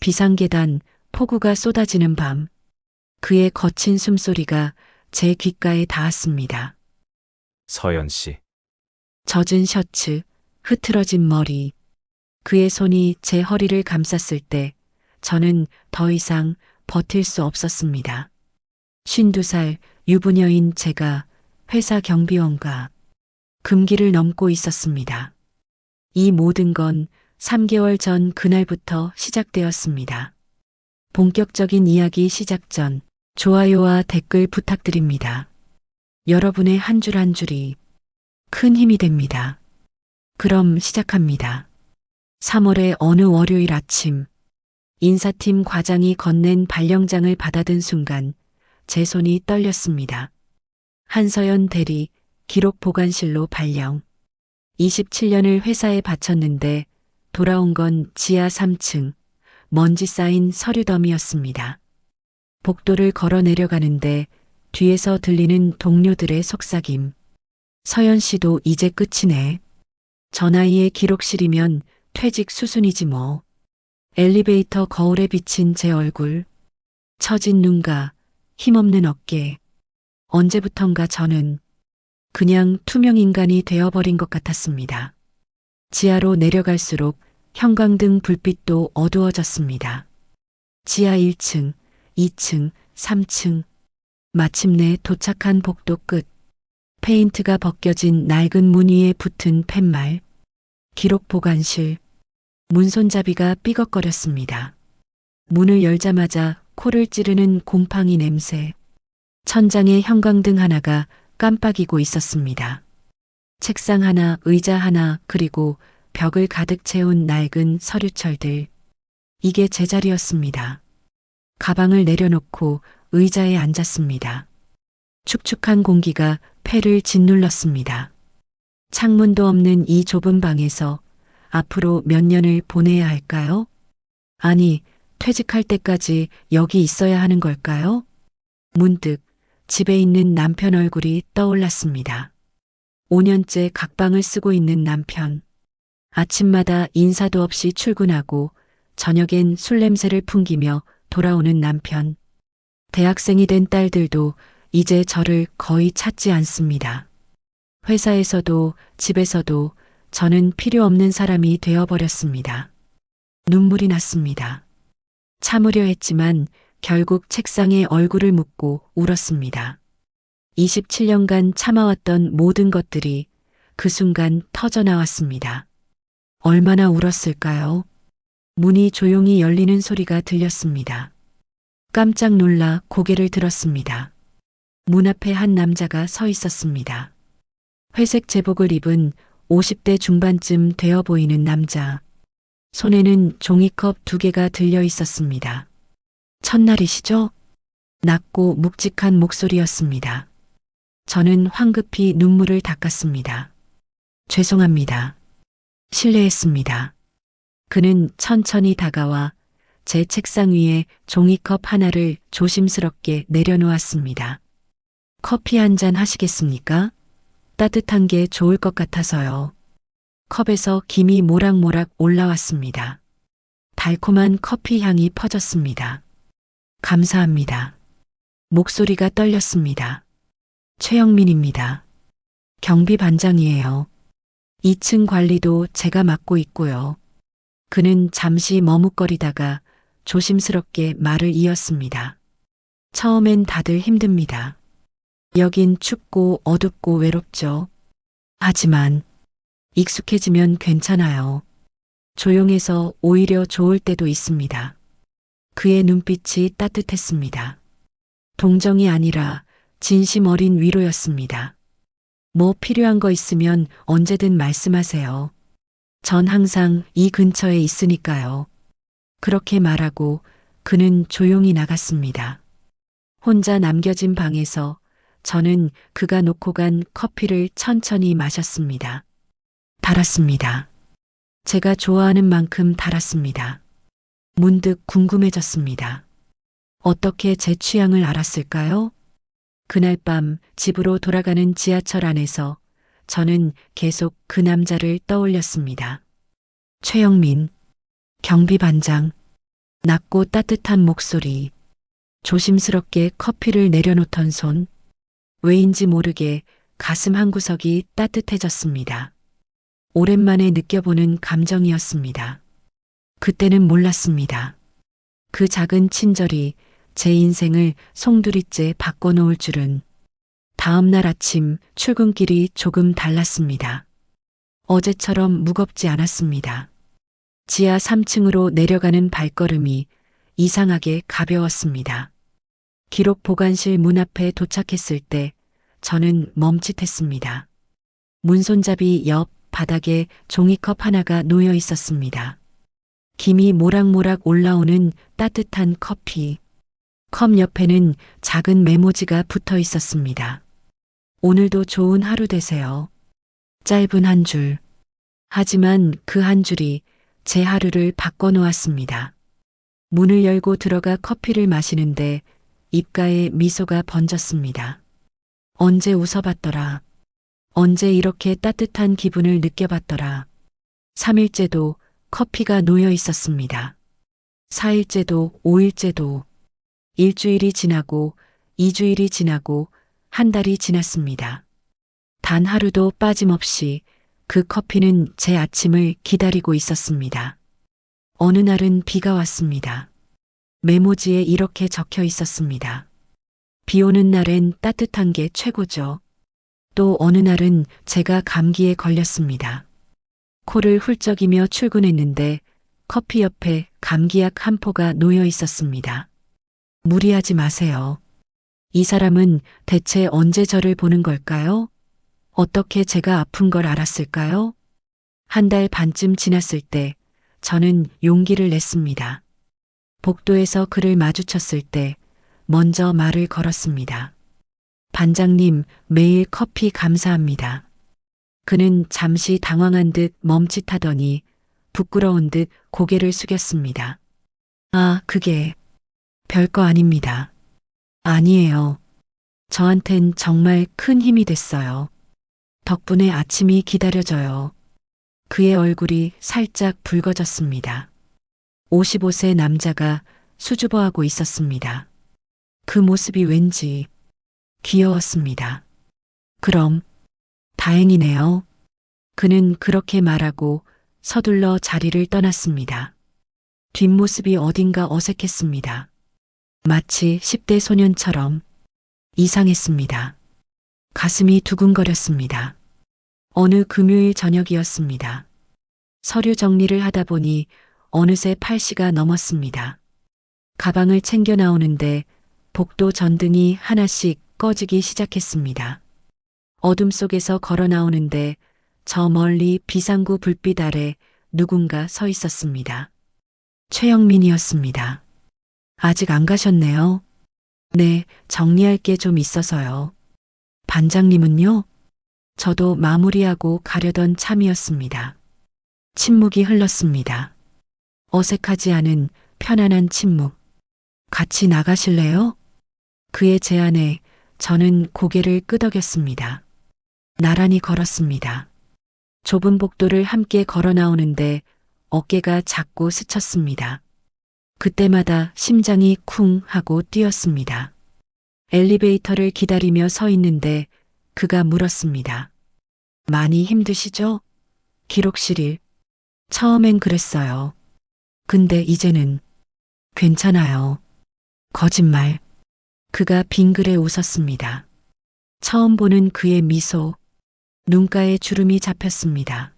비상계단, 폭우가 쏟아지는 밤. 그의 거친 숨소리가 제 귓가에 닿았습니다. 서연 씨, 젖은 셔츠, 흐트러진 머리. 그의 손이 제 허리를 감쌌을 때 저는 더 이상 버틸 수 없었습니다. 52살 유부녀인 제가 회사 경비원과 금기를 넘고 있었습니다. 이 모든 건 3개월 전 그날부터 시작되었습니다. 본격적인 이야기 시작 전 좋아요와 댓글 부탁드립니다. 여러분의 한 줄 한 줄이 큰 힘이 됩니다. 그럼 시작합니다. 3월의 어느 월요일 아침, 인사팀 과장이 건넨 발령장을 받아든 순간 제 손이 떨렸습니다. 한서연 대리, 기록 보관실로 발령. 27년을 회사에 바쳤는데 돌아온 건 지하 3층, 먼지 쌓인 서류 더미였습니다. 복도를 걸어 내려가는데 뒤에서 들리는 동료들의 속삭임. 서연 씨도 이제 끝이네. 저 나이에 기록실이면 퇴직 수순이지 뭐. 엘리베이터 거울에 비친 제 얼굴. 처진 눈과 힘없는 어깨. 언제부턴가 저는 그냥 투명 인간이 되어버린 것 같았습니다. 지하로 내려갈수록 형광등 불빛도 어두워졌습니다. 지하 1층, 2층, 3층. 마침내 도착한 복도 끝. 페인트가 벗겨진 낡은 문 위에 붙은 팻말. 기록 보관실. 문손잡이가 삐걱거렸습니다. 문을 열자마자 코를 찌르는 곰팡이 냄새. 천장에 형광등 하나가 깜빡이고 있었습니다. 책상 하나, 의자 하나, 그리고 벽을 가득 채운 낡은 서류철들. 이게 제 자리였습니다. 가방을 내려놓고 의자에 앉았습니다. 축축한 공기가 폐를 짓눌렀습니다. 창문도 없는 이 좁은 방에서 앞으로 몇 년을 보내야 할까요? 아니, 퇴직할 때까지 여기 있어야 하는 걸까요? 문득 집에 있는 남편 얼굴이 떠올랐습니다. 5년째 각방을 쓰고 있는 남편. 아침마다 인사도 없이 출근하고 저녁엔 술 냄새를 풍기며 돌아오는 남편. 대학생이 된 딸들도 이제 저를 거의 찾지 않습니다. 회사에서도 집에서도 저는 필요 없는 사람이 되어버렸습니다. 눈물이 났습니다. 참으려 했지만 결국 책상에 얼굴을 묻고 울었습니다. 27년간 참아왔던 모든 것들이 그 순간 터져나왔습니다. 얼마나 울었을까요? 문이 조용히 열리는 소리가 들렸습니다. 깜짝 놀라 고개를 들었습니다. 문 앞에 한 남자가 서 있었습니다. 회색 제복을 입은 50대 중반쯤 되어 보이는 남자. 손에는 종이컵 2개가 들려 있었습니다. 첫날이시죠? 낮고 묵직한 목소리였습니다. 저는 황급히 눈물을 닦았습니다. 죄송합니다. 실례했습니다. 그는 천천히 다가와 제 책상 위에 종이컵 하나를 조심스럽게 내려놓았습니다. 커피 한 잔 하시겠습니까? 따뜻한 게 좋을 것 같아서요. 컵에서 김이 모락모락 올라왔습니다. 달콤한 커피 향이 퍼졌습니다. 감사합니다. 목소리가 떨렸습니다. 최영민입니다. 경비 반장이에요. 2층 관리도 제가 맡고 있고요. 그는 잠시 머뭇거리다가 조심스럽게 말을 이었습니다. 처음엔 다들 힘듭니다. 여긴 춥고 어둡고 외롭죠. 하지만 익숙해지면 괜찮아요. 조용해서 오히려 좋을 때도 있습니다. 그의 눈빛이 따뜻했습니다. 동정이 아니라 진심 어린 위로였습니다. 뭐 필요한 거 있으면 언제든 말씀하세요. 전 항상 이 근처에 있으니까요. 그렇게 말하고 그는 조용히 나갔습니다. 혼자 남겨진 방에서 저는 그가 놓고 간 커피를 천천히 마셨습니다. 달았습니다. 제가 좋아하는 만큼 달았습니다. 문득 궁금해졌습니다. 어떻게 제 취향을 알았을까요? 그날 밤 집으로 돌아가는 지하철 안에서 저는 계속 그 남자를 떠올렸습니다. 최영민, 경비 반장. 낮고 따뜻한 목소리, 조심스럽게 커피를 내려놓던 손, 왜인지 모르게 가슴 한구석이 따뜻해졌습니다. 오랜만에 느껴보는 감정이었습니다. 그때는 몰랐습니다. 그 작은 친절이 제 인생을 송두리째 바꿔놓을 줄은. 다음 날 아침 출근길이 조금 달랐습니다. 어제처럼 무겁지 않았습니다. 지하 3층으로 내려가는 발걸음이 이상하게 가벼웠습니다. 기록 보관실 문 앞에 도착했을 때 저는 멈칫했습니다. 문손잡이 옆 바닥에 종이컵 하나가 놓여 있었습니다. 김이 모락모락 올라오는 따뜻한 커피. 컵 옆에는 작은 메모지가 붙어 있었습니다. 오늘도 좋은 하루 되세요. 짧은 한 줄. 하지만 그 한 줄이 제 하루를 바꿔놓았습니다. 문을 열고 들어가 커피를 마시는데 입가에 미소가 번졌습니다. 언제 웃어봤더라. 언제 이렇게 따뜻한 기분을 느껴봤더라. 3일째도 커피가 놓여 있었습니다. 4일째도 5일째도 일주일이 지나고 2주일이 지나고 한 달이 지났습니다. 단 하루도 빠짐없이 그 커피는 제 아침을 기다리고 있었습니다. 어느 날은 비가 왔습니다. 메모지에 이렇게 적혀 있었습니다. 비 오는 날엔 따뜻한 게 최고죠. 또 어느 날은 제가 감기에 걸렸습니다. 코를 훌쩍이며 출근했는데 커피 옆에 감기약 한 포가 놓여 있었습니다. 무리하지 마세요. 이 사람은 대체 언제 저를 보는 걸까요? 어떻게 제가 아픈 걸 알았을까요? 한 달 반쯤 지났을 때 저는 용기를 냈습니다. 복도에서 그를 마주쳤을 때 먼저 말을 걸었습니다. 반장님, 매일 커피 감사합니다. 그는 잠시 당황한 듯 멈칫하더니 부끄러운 듯 고개를 숙였습니다. 아, 그게 별거 아닙니다. 아니에요. 저한텐 정말 큰 힘이 됐어요. 덕분에 아침이 기다려져요. 그의 얼굴이 살짝 붉어졌습니다. 55세 남자가 수줍어하고 있었습니다. 그 모습이 왠지 귀여웠습니다. 그럼 다행이네요. 그는 그렇게 말하고 서둘러 자리를 떠났습니다. 뒷모습이 어딘가 어색했습니다. 마치 10대 소년처럼 이상했습니다. 가슴이 두근거렸습니다. 어느 금요일 저녁이었습니다. 서류 정리를 하다 보니 어느새 8시가 넘었습니다. 가방을 챙겨 나오는데 복도 전등이 하나씩 꺼지기 시작했습니다. 어둠 속에서 걸어 나오는데 저 멀리 비상구 불빛 아래 누군가 서 있었습니다. 최영민이었습니다. 아직 안 가셨네요. 네, 정리할 게 좀 있어서요. 반장님은요? 저도 마무리하고 가려던 참이었습니다. 침묵이 흘렀습니다. 어색하지 않은 편안한 침묵. 같이 나가실래요? 그의 제안에 저는 고개를 끄덕였습니다. 나란히 걸었습니다. 좁은 복도를 함께 걸어 나오는데 어깨가 자꾸 스쳤습니다. 그때마다 심장이 쿵 하고 뛰었습니다. 엘리베이터를 기다리며 서 있는데 그가 물었습니다. 많이 힘드시죠? 기록실. 처음엔 그랬어요. 근데 이제는 괜찮아요. 거짓말. 그가 빙그레 웃었습니다. 처음 보는 그의 미소. 눈가에 주름이 잡혔습니다.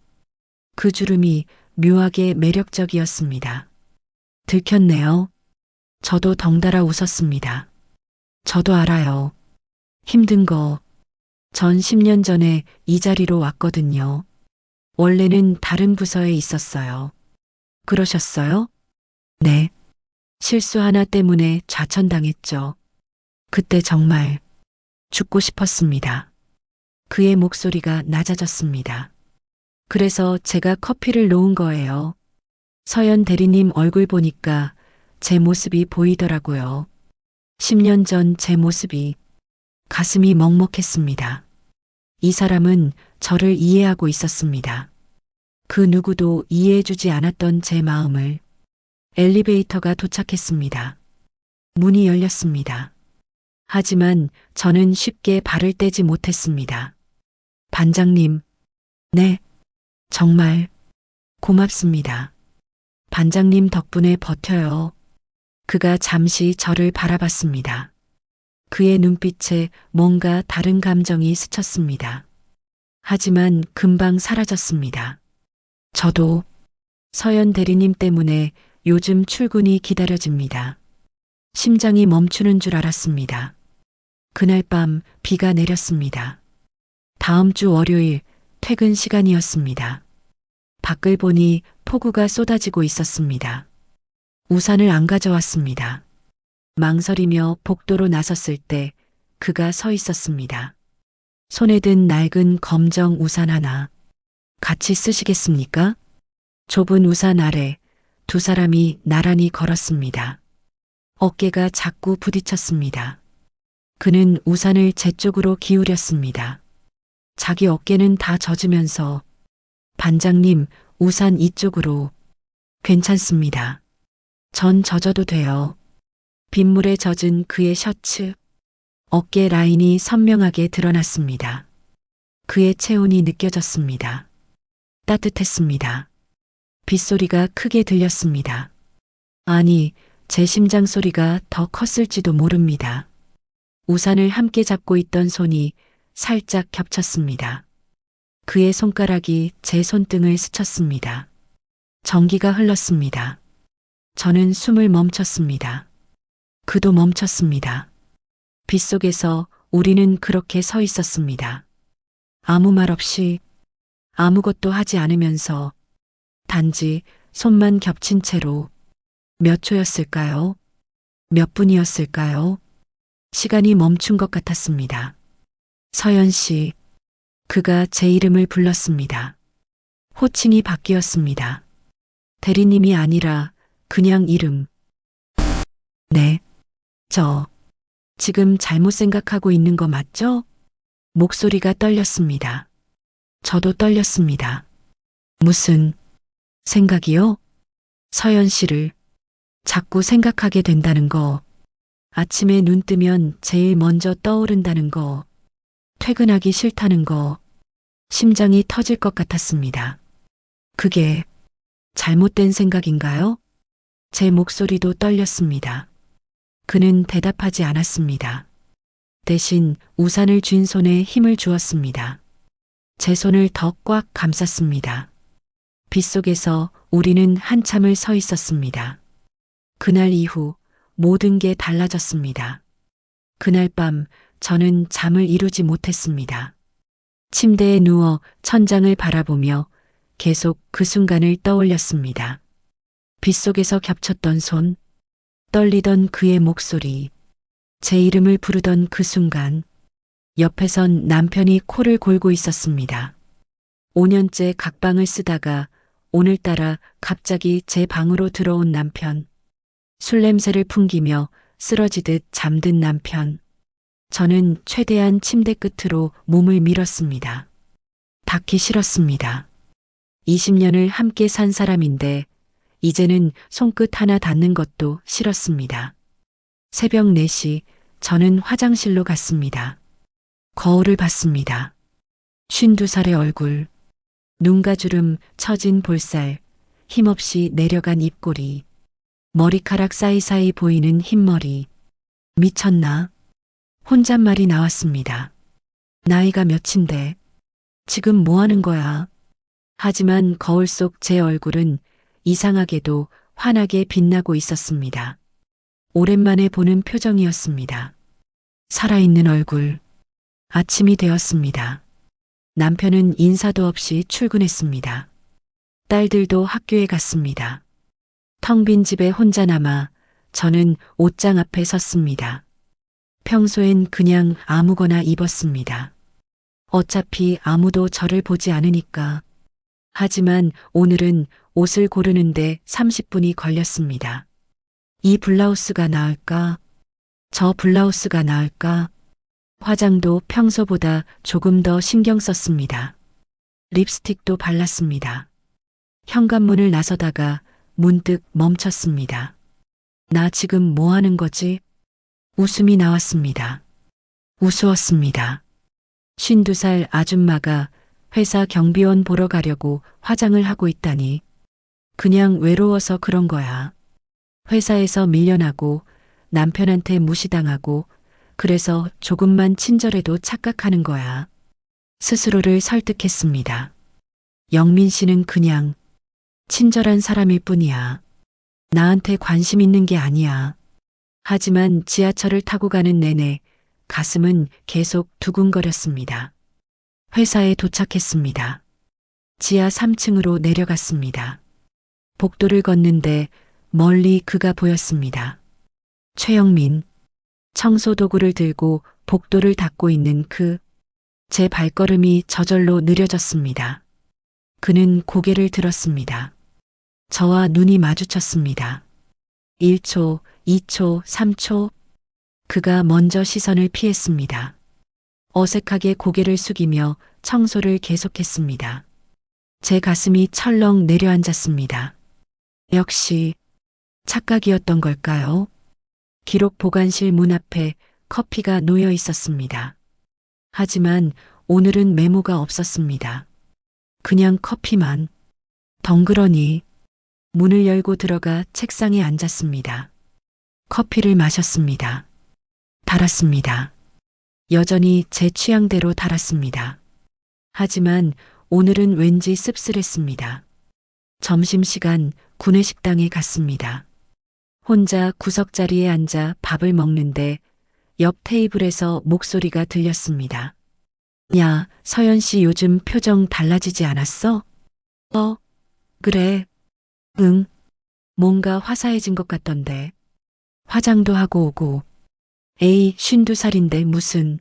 그 주름이 묘하게 매력적이었습니다. 들켰네요. 저도 덩달아 웃었습니다. 저도 알아요. 힘든 거. 전 10년 전에 이 자리로 왔거든요. 원래는 다른 부서에 있었어요. 그러셨어요? 네. 실수 하나 때문에 좌천당했죠. 그때 정말 죽고 싶었습니다. 그의 목소리가 낮아졌습니다. 그래서 제가 커피를 놓은 거예요. 서연 대리님 얼굴 보니까 제 모습이 보이더라고요. 10년 전 제 모습이. 가슴이 먹먹했습니다. 이 사람은 저를 이해하고 있었습니다. 그 누구도 이해해주지 않았던 제 마음을. 엘리베이터가 도착했습니다. 문이 열렸습니다. 하지만 저는 쉽게 발을 떼지 못했습니다. 반장님, 네, 정말 고맙습니다. 반장님 덕분에 버텨요. 그가 잠시 저를 바라봤습니다. 그의 눈빛에 뭔가 다른 감정이 스쳤습니다. 하지만 금방 사라졌습니다. 저도 서연 대리님 때문에 요즘 출근이 기다려집니다. 심장이 멈추는 줄 알았습니다. 그날 밤 비가 내렸습니다. 다음 주 월요일 퇴근 시간이었습니다. 밖을 보니 폭우가 쏟아지고 있었습니다. 우산을 안 가져왔습니다. 망설이며 복도로 나섰을 때 그가 서 있었습니다. 손에 든 낡은 검정 우산 하나. 같이 쓰시겠습니까? 좁은 우산 아래 두 사람이 나란히 걸었습니다. 어깨가 자꾸 부딪혔습니다. 그는 우산을 제 쪽으로 기울였습니다. 자기 어깨는 다 젖으면서 반장님, 우산 이쪽으로. 괜찮습니다. 전 젖어도 돼요. 빗물에 젖은 그의 셔츠. 어깨 라인이 선명하게 드러났습니다. 그의 체온이 느껴졌습니다. 따뜻했습니다. 빗소리가 크게 들렸습니다. 아니, 제 심장 소리가 더 컸을지도 모릅니다. 우산을 함께 잡고 있던 손이 살짝 겹쳤습니다. 그의 손가락이 제 손등을 스쳤습니다. 전기가 흘렀습니다. 저는 숨을 멈췄습니다. 그도 멈췄습니다. 빗속에서 우리는 그렇게 서 있었습니다. 아무 말 없이 아무것도 하지 않으면서 단지 손만 겹친 채로 몇 초였을까요? 몇 분이었을까요? 시간이 멈춘 것 같았습니다. 서연 씨, 그가 제 이름을 불렀습니다. 호칭이 바뀌었습니다. 대리님이 아니라 그냥 이름. 네, 지금 잘못 생각하고 있는 거 맞죠? 목소리가 떨렸습니다. 저도 떨렸습니다. 무슨 생각이요? 서연 씨를 자꾸 생각하게 된다는 거, 아침에 눈 뜨면 제일 먼저 떠오른다는 거, 퇴근하기 싫다는 거, 심장이 터질 것 같았습니다. 그게 잘못된 생각인가요? 제 목소리도 떨렸습니다. 그는 대답하지 않았습니다. 대신 우산을 쥔 손에 힘을 주었습니다. 제 손을 더 꽉 감쌌습니다. 빗속에서 우리는 한참을 서 있었습니다. 그날 이후 모든 게 달라졌습니다. 그날 밤 저는 잠을 이루지 못했습니다. 침대에 누워 천장을 바라보며 계속 그 순간을 떠올렸습니다. 빗속에서 겹쳤던 손, 떨리던 그의 목소리, 제 이름을 부르던 그 순간, 옆에선 남편이 코를 골고 있었습니다. 5년째 각방을 쓰다가 오늘따라 갑자기 제 방으로 들어온 남편. 술 냄새를 풍기며 쓰러지듯 잠든 남편. 저는 최대한 침대 끝으로 몸을 밀었습니다. 닿기 싫었습니다. 20년을 함께 산 사람인데 이제는 손끝 하나 닿는 것도 싫었습니다. 새벽 4시 저는 화장실로 갔습니다. 거울을 봤습니다. 52살의 얼굴, 눈가주름 처진 볼살, 힘없이 내려간 입꼬리, 머리카락 사이사이 보이는 흰머리. 미쳤나? 혼잣말이 나왔습니다. 나이가 몇인데 지금 뭐 하는 거야? 하지만 거울 속 제 얼굴은 이상하게도 환하게 빛나고 있었습니다. 오랜만에 보는 표정이었습니다. 살아있는 얼굴. 아침이 되었습니다. 남편은 인사도 없이 출근했습니다. 딸들도 학교에 갔습니다. 텅 빈 집에 혼자 남아 저는 옷장 앞에 섰습니다. 평소엔 그냥 아무거나 입었습니다. 어차피 아무도 저를 보지 않으니까. 하지만 오늘은 옷을 고르는데 30분이 걸렸습니다. 이 블라우스가 나을까? 저 블라우스가 나을까? 화장도 평소보다 조금 더 신경 썼습니다. 립스틱도 발랐습니다. 현관문을 나서다가 문득 멈췄습니다. 나 지금 뭐 하는 거지? 웃음이 나왔습니다. 우스웠습니다. 52살 아줌마가 회사 경비원 보러 가려고 화장을 하고 있다니. 그냥 외로워서 그런 거야. 회사에서 밀려나고 남편한테 무시당하고 그래서 조금만 친절해도 착각하는 거야. 스스로를 설득했습니다. 영민 씨는 그냥 친절한 사람일 뿐이야. 나한테 관심 있는 게 아니야. 하지만 지하철을 타고 가는 내내 가슴은 계속 두근거렸습니다. 회사에 도착했습니다. 지하 3층으로 내려갔습니다. 복도를 걷는데 멀리 그가 보였습니다. 최영민, 청소 도구를 들고 복도를 닦고 있는 제 발걸음이 저절로 느려졌습니다. 그는 고개를 들었습니다. 저와 눈이 마주쳤습니다. 1초, 2초, 3초. 그가 먼저 시선을 피했습니다. 어색하게 고개를 숙이며 청소를 계속했습니다. 제 가슴이 철렁 내려앉았습니다. 역시 착각이었던 걸까요? 기록 보관실 문 앞에 커피가 놓여 있었습니다. 하지만 오늘은 메모가 없었습니다. 그냥 커피만. 덩그러니 문을 열고 들어가 책상에 앉았습니다. 커피를 마셨습니다. 달았습니다. 여전히 제 취향대로 달았습니다. 하지만 오늘은 왠지 씁쓸했습니다. 점심시간 구내식당에 갔습니다. 혼자 구석자리에 앉아 밥을 먹는데 옆 테이블에서 목소리가 들렸습니다. 야, 서연 씨 요즘 표정 달라지지 않았어? 그래. 응. 뭔가 화사해진 것 같던데. 화장도 하고 오고. 에이, 52살인데 무슨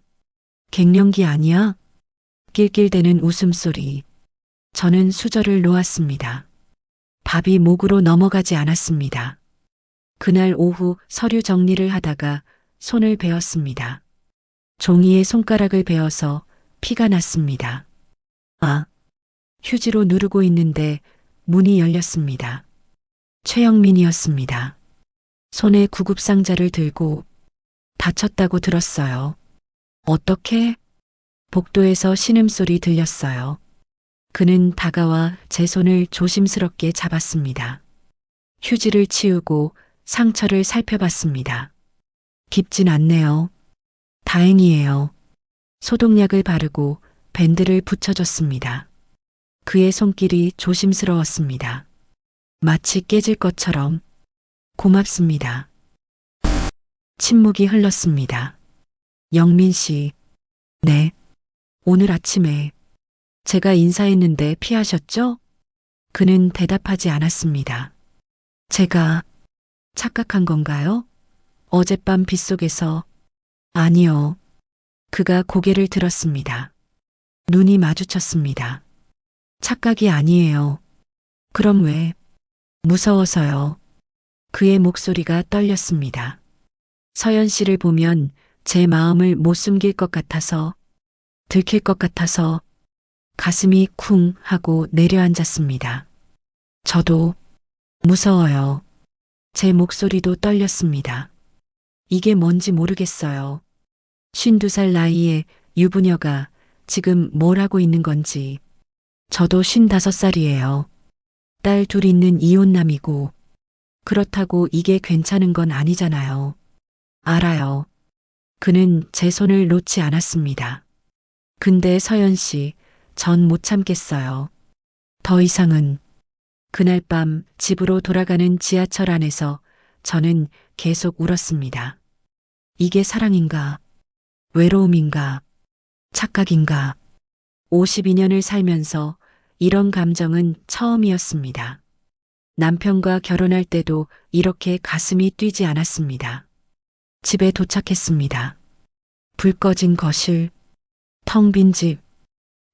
갱년기 아니야? 낄낄대는 웃음소리. 저는 수저를 놓았습니다. 밥이 목으로 넘어가지 않았습니다. 그날 오후 서류 정리를 하다가 손을 베었습니다. 종이에 손가락을 베어서 피가 났습니다. 휴지로 누르고 있는데 문이 열렸습니다. 최영민이었습니다. 손에 구급상자를 들고 다쳤다고 들었어요. 어떻게? 복도에서 신음소리 들렸어요. 그는 다가와 제 손을 조심스럽게 잡았습니다. 휴지를 치우고 상처를 살펴봤습니다. 깊진 않네요. 다행이에요. 소독약을 바르고 밴드를 붙여줬습니다. 그의 손길이 조심스러웠습니다. 마치 깨질 것처럼. 고맙습니다. 침묵이 흘렀습니다. 영민 씨. 네. 오늘 아침에 제가 인사했는데 피하셨죠? 그는 대답하지 않았습니다. 제가 착각한 건가요? 어젯밤 빗속에서. 아니요. 그가 고개를 들었습니다. 눈이 마주쳤습니다. 착각이 아니에요. 그럼 왜? 무서워서요. 그의 목소리가 떨렸습니다. 서연 씨를 보면 제 마음을 못 숨길 것 같아서, 들킬 것 같아서 가슴이 쿵 하고 내려앉았습니다. 저도 무서워요. 제 목소리도 떨렸습니다. 이게 뭔지 모르겠어요. 52살 나이에 유부녀가 지금 뭘 하고 있는 건지. 저도 55살이에요. 딸 둘 있는 이혼남이고. 그렇다고 이게 괜찮은 건 아니잖아요. 알아요. 그는 제 손을 놓지 않았습니다. 근데 서연 씨, 전 못 참겠어요. 더 이상은. 그날 밤 집으로 돌아가는 지하철 안에서 저는 계속 울었습니다. 이게 사랑인가? 외로움인가? 착각인가? 52년을 살면서 이런 감정은 처음이었습니다. 남편과 결혼할 때도 이렇게 가슴이 뛰지 않았습니다. 집에 도착했습니다. 불 꺼진 거실, 텅 빈 집,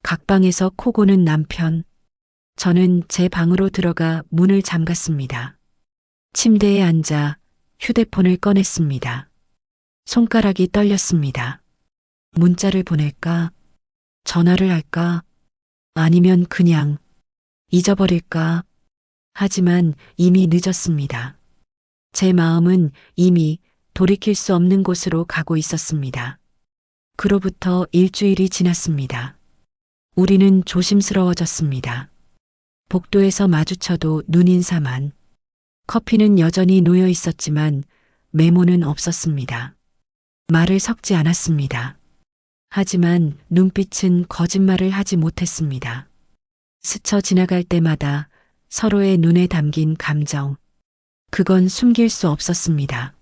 각 방에서 코 고는 남편. 저는 제 방으로 들어가 문을 잠갔습니다. 침대에 앉아 휴대폰을 꺼냈습니다. 손가락이 떨렸습니다. 문자를 보낼까? 전화를 할까? 아니면 그냥 잊어버릴까? 하지만 이미 늦었습니다. 제 마음은 이미 돌이킬 수 없는 곳으로 가고 있었습니다. 그로부터 일주일이 지났습니다. 우리는 조심스러워졌습니다. 복도에서 마주쳐도 눈인사만. 커피는 여전히 놓여 있었지만 메모는 없었습니다. 말을 섞지 않았습니다. 하지만 눈빛은 거짓말을 하지 못했습니다. 스쳐 지나갈 때마다 서로의 눈에 담긴 감정. 그건 숨길 수 없었습니다.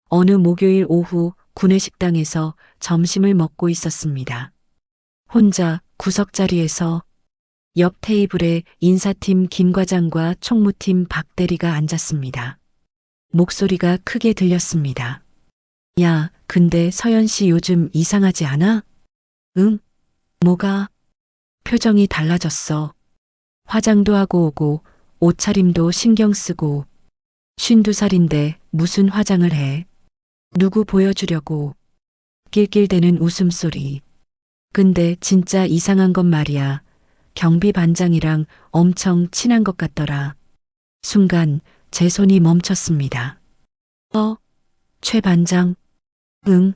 어느 목요일 오후 구내식당에서 점심을 먹고 있었습니다. 혼자 구석자리에서 옆 테이블에 인사팀 김 과장과 총무팀 박 대리가 앉았습니다. 목소리가 크게 들렸습니다. 야, 근데 서연 씨 요즘 이상하지 않아? 응? 뭐가? 표정이 달라졌어. 화장도 하고 오고 옷차림도 신경 쓰고 52살인데 무슨 화장을 해? 누구 보여주려고? 낄낄대는 웃음소리. 근데 진짜 이상한 건 말이야. 경비 반장이랑 엄청 친한 것 같더라. 순간 제 손이 멈췄습니다. 최 반장? 응.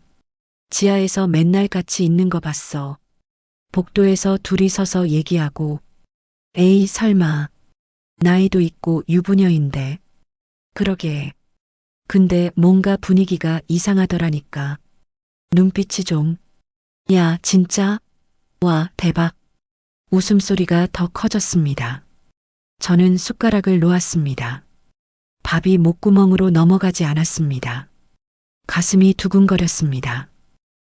지하에서 맨날 같이 있는 거 봤어. 복도에서 둘이 서서 얘기하고. 에이, 설마. 나이도 있고 유부녀인데. 그러게. 근데 뭔가 분위기가 이상하더라니까. 눈빛이 좀. 야, 진짜? 와, 대박. 웃음소리가 더 커졌습니다. 저는 숟가락을 놓았습니다. 밥이 목구멍으로 넘어가지 않았습니다. 가슴이 두근거렸습니다.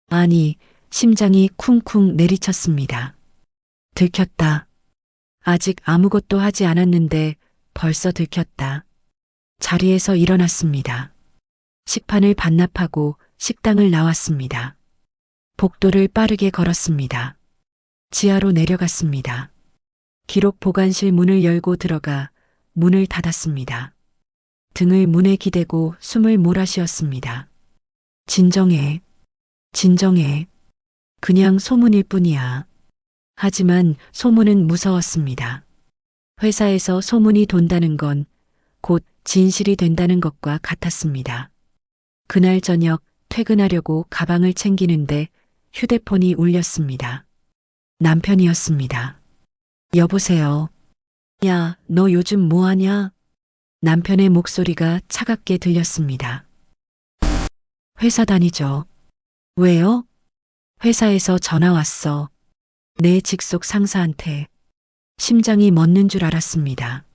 아니, 심장이 쿵쿵 내리쳤습니다. 들켰다. 아직 아무것도 하지 않았는데 벌써 들켰다. 자리에서 일어났습니다. 식판을 반납하고 식당을 나왔습니다. 복도를 빠르게 걸었습니다. 지하로 내려갔습니다. 기록 보관실 문을 열고 들어가 문을 닫았습니다. 등을 문에 기대고 숨을 몰아쉬었습니다. 진정해. 진정해. 그냥 소문일 뿐이야. 하지만 소문은 무서웠습니다. 회사에서 소문이 돈다는 건 곧 진실이 된다는 것과 같았습니다. 그날 저녁 퇴근하려고 가방을 챙기는데 휴대폰이 울렸습니다. 남편이었습니다. 여보세요. 야, 너 요즘 뭐 하냐? 남편의 목소리가 차갑게 들렸습니다. 회사 다니죠. 왜요? 회사에서 전화 왔어. 내 직속 상사한테. 심장이 멎는 줄 알았습니다.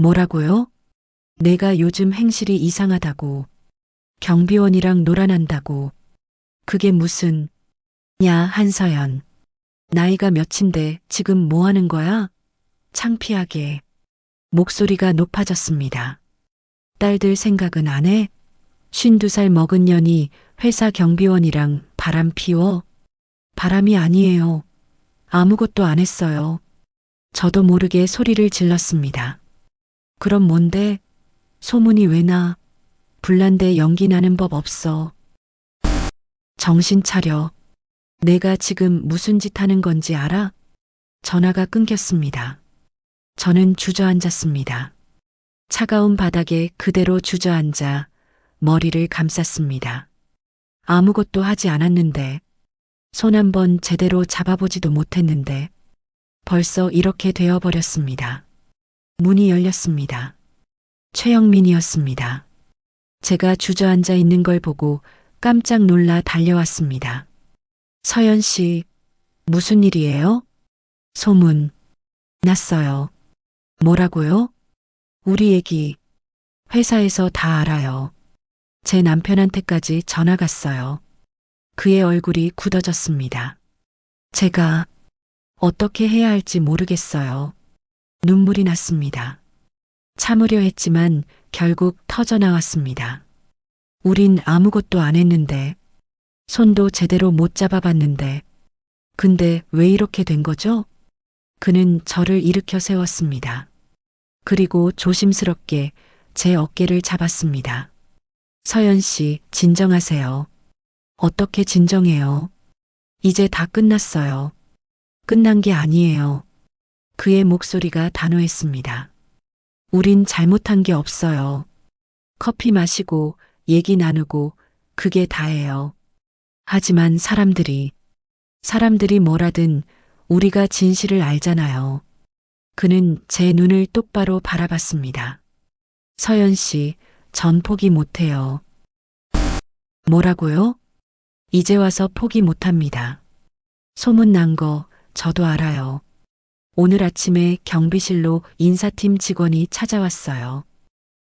뭐라고요? 내가 요즘 행실이 이상하다고. 경비원이랑 놀아난다고. 그게 무슨. 야, 한서연. 나이가 몇인데 지금 뭐 하는 거야? 창피하게. 목소리가 높아졌습니다. 딸들 생각은 안 해? 52살 먹은 년이 회사 경비원이랑 바람 피워? 바람이 아니에요. 아무것도 안 했어요. 저도 모르게 소리를 질렀습니다. 그럼 뭔데? 소문이 왜 나? 불난데 연기 나는 법 없어. 정신 차려. 내가 지금 무슨 짓 하는 건지 알아? 전화가 끊겼습니다. 저는 주저앉았습니다. 차가운 바닥에 그대로 주저앉아 머리를 감쌌습니다. 아무것도 하지 않았는데, 손 한 번 제대로 잡아보지도 못했는데, 벌써 이렇게 되어버렸습니다. 문이 열렸습니다. 최영민이었습니다. 제가 주저앉아 있는 걸 보고 깜짝 놀라 달려왔습니다. 서연 씨, 무슨 일이에요? 소문 났어요. 뭐라고요? 우리 얘기 회사에서 다 알아요. 제 남편한테까지 전화 갔어요. 그의 얼굴이 굳어졌습니다. 제가 어떻게 해야 할지 모르겠어요. 눈물이 났습니다. 참으려 했지만 결국 터져나왔습니다. 우린 아무것도 안 했는데, 손도 제대로 못 잡아봤는데, 근데 왜 이렇게 된 거죠? 그는 저를 일으켜 세웠습니다. 그리고 조심스럽게 제 어깨를 잡았습니다. 서연 씨, 진정하세요. 어떻게 진정해요? 이제 다 끝났어요. 끝난 게 아니에요. 그의 목소리가 단호했습니다. 우린 잘못한 게 없어요. 커피 마시고 얘기 나누고 그게 다예요. 하지만 사람들이 뭐라든 우리가 진실을 알잖아요. 그는 제 눈을 똑바로 바라봤습니다. 서연 씨, 전 포기 못해요. 뭐라고요? 이제 와서 포기 못합니다. 소문난 거 저도 알아요. 오늘 아침에 경비실로 인사팀 직원이 찾아왔어요.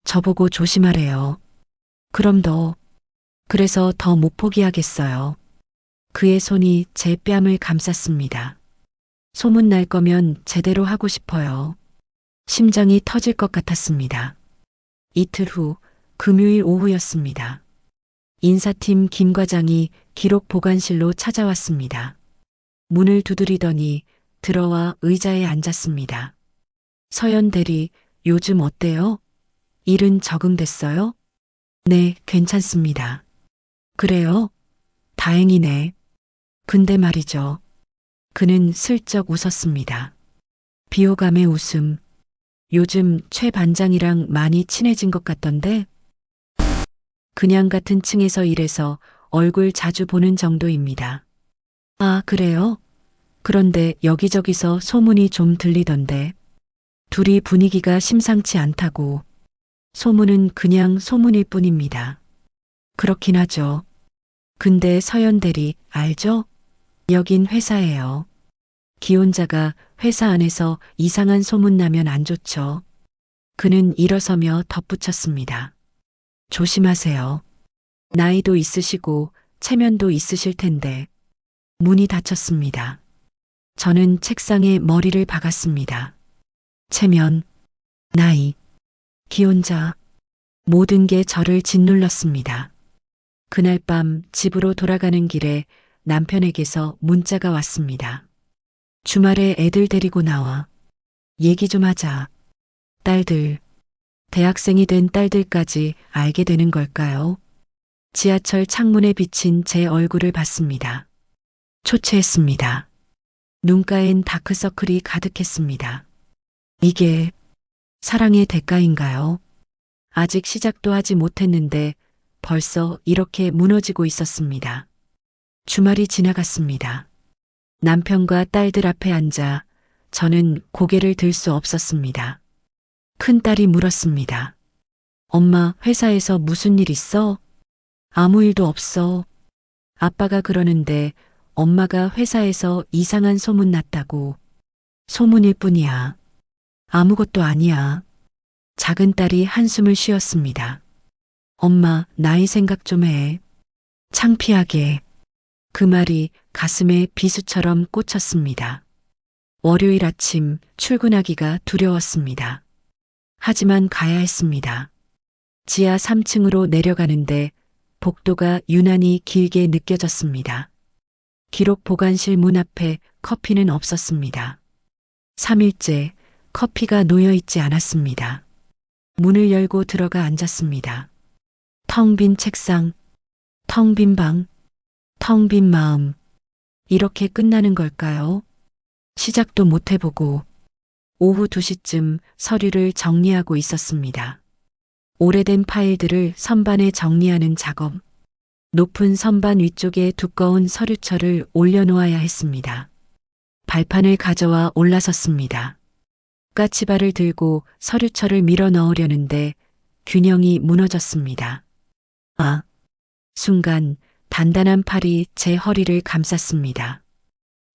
저보고 조심하래요. 그래서 더 못 포기하겠어요. 그의 손이 제 뺨을 감쌌습니다. 소문 날 거면 제대로 하고 싶어요. 심장이 터질 것 같았습니다. 이틀 후 금요일 오후였습니다. 인사팀 김 과장이 기록 보관실로 찾아왔습니다. 문을 두드리더니 들어와 의자에 앉았습니다. 서연 대리, 요즘 어때요? 일은 적응됐어요? 네, 괜찮습니다. 그래요? 다행이네. 근데 말이죠. 그는 슬쩍 웃었습니다. 비호감의 웃음. 요즘 최 반장이랑 많이 친해진 것 같던데? 그냥 같은 층에서 일해서 얼굴 자주 보는 정도입니다. 아, 그래요? 그런데 여기저기서 소문이 좀 들리던데. 둘이 분위기가 심상치 않다고. 소문은 그냥 소문일 뿐입니다. 그렇긴 하죠. 근데 서연 대리, 알죠? 여긴 회사예요. 기혼자가 회사 안에서 이상한 소문 나면 안 좋죠. 그는 일어서며 덧붙였습니다. 조심하세요. 나이도 있으시고 체면도 있으실 텐데. 문이 닫혔습니다. 저는 책상에 머리를 박았습니다. 체면, 나이, 기혼자, 모든 게 저를 짓눌렀습니다. 그날 밤 집으로 돌아가는 길에 남편에게서 문자가 왔습니다. 주말에 애들 데리고 나와. 얘기 좀 하자. 딸들, 대학생이 된 딸들까지 알게 되는 걸까요? 지하철 창문에 비친 제 얼굴을 봤습니다. 초췌했습니다. 눈가엔 다크서클이 가득했습니다. 이게 사랑의 대가인가요? 아직 시작도 하지 못했는데 벌써 이렇게 무너지고 있었습니다. 주말이 지나갔습니다. 남편과 딸들 앞에 앉아 저는 고개를 들 수 없었습니다. 큰딸이 물었습니다. 엄마, 회사에서 무슨 일 있어? 아무 일도 없어. 아빠가 그러는데 엄마가 회사에서 이상한 소문 났다고. 소문일 뿐이야. 아무것도 아니야. 작은 딸이 한숨을 쉬었습니다. 엄마, 나이 생각 좀 해. 창피하게. 그 말이 가슴에 비수처럼 꽂혔습니다. 월요일 아침 출근하기가 두려웠습니다. 하지만 가야 했습니다. 지하 3층으로 내려가는데 복도가 유난히 길게 느껴졌습니다. 기록 보관실 문 앞에 커피는 없었습니다. 3일째 커피가 놓여 있지 않았습니다. 문을 열고 들어가 앉았습니다. 텅 빈 책상, 텅 빈 방, 텅 빈 마음. 이렇게 끝나는 걸까요? 시작도 못 해보고 오후 2시쯤 서류를 정리하고 있었습니다. 오래된 파일들을 선반에 정리하는 작업. 높은 선반 위쪽에 두꺼운 서류철을 올려놓아야 했습니다. 발판을 가져와 올라섰습니다. 까치발을 들고 서류철을 밀어 넣으려는데 균형이 무너졌습니다. 아! 순간 단단한 팔이 제 허리를 감쌌습니다.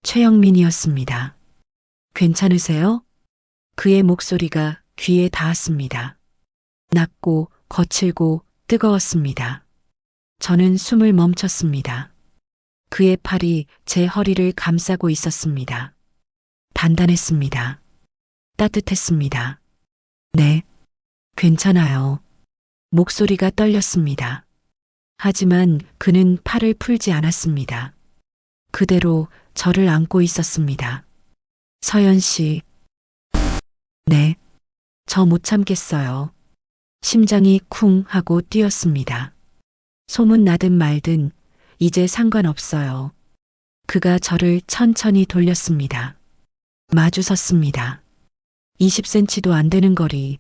최영민이었습니다. 괜찮으세요? 그의 목소리가 귀에 닿았습니다. 낮고 거칠고 뜨거웠습니다. 저는 숨을 멈췄습니다. 그의 팔이 제 허리를 감싸고 있었습니다. 단단했습니다. 따뜻했습니다. 네, 괜찮아요. 목소리가 떨렸습니다. 하지만 그는 팔을 풀지 않았습니다. 그대로 저를 안고 있었습니다. 서연 씨. 네, 저 못 참겠어요. 심장이 쿵 하고 뛰었습니다. 소문 나든 말든 이제 상관없어요. 그가 저를 천천히 돌렸습니다. 마주 섰습니다. 20cm도 안 되는 거리.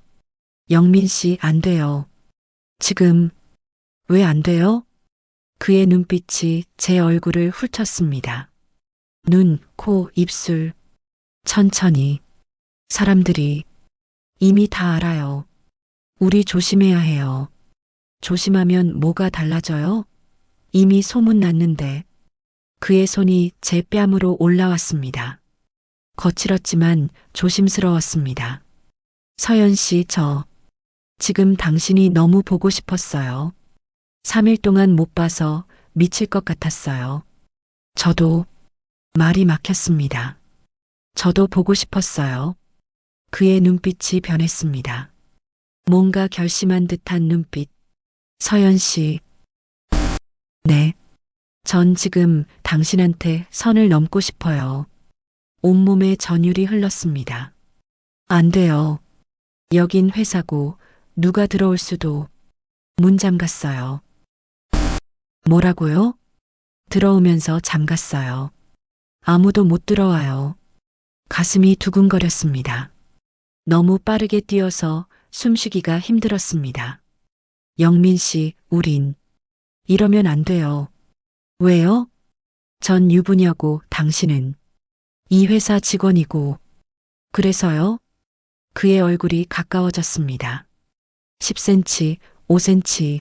영민 씨, 안 돼요. 지금, 왜 안 돼요? 그의 눈빛이 제 얼굴을 훑었습니다. 눈, 코, 입술. 천천히. 사람들이 이미 다 알아요. 우리 조심해야 해요. 조심하면 뭐가 달라져요? 이미 소문났는데. 그의 손이 제 뺨으로 올라왔습니다. 거칠었지만 조심스러웠습니다. 서연 씨, 지금 당신이 너무 보고 싶었어요. 3일 동안 못 봐서 미칠 것 같았어요. 저도 말이 막혔습니다. 저도 보고 싶었어요. 그의 눈빛이 변했습니다. 뭔가 결심한 듯한 눈빛. 서연 씨. 네. 전 지금 당신한테 선을 넘고 싶어요. 온몸에 전율이 흘렀습니다. 안 돼요. 여긴 회사고 누가 들어올 수도. 문 잠갔어요. 뭐라고요? 들어오면서 잠갔어요. 아무도 못 들어와요. 가슴이 두근거렸습니다. 너무 빠르게 뛰어서 숨쉬기가 힘들었습니다. 영민 씨, 우린 이러면 안 돼요. 왜요? 전 유부녀고 당신은 이 회사 직원이고. 그래서요? 그의 얼굴이 가까워졌습니다. 10cm, 5cm.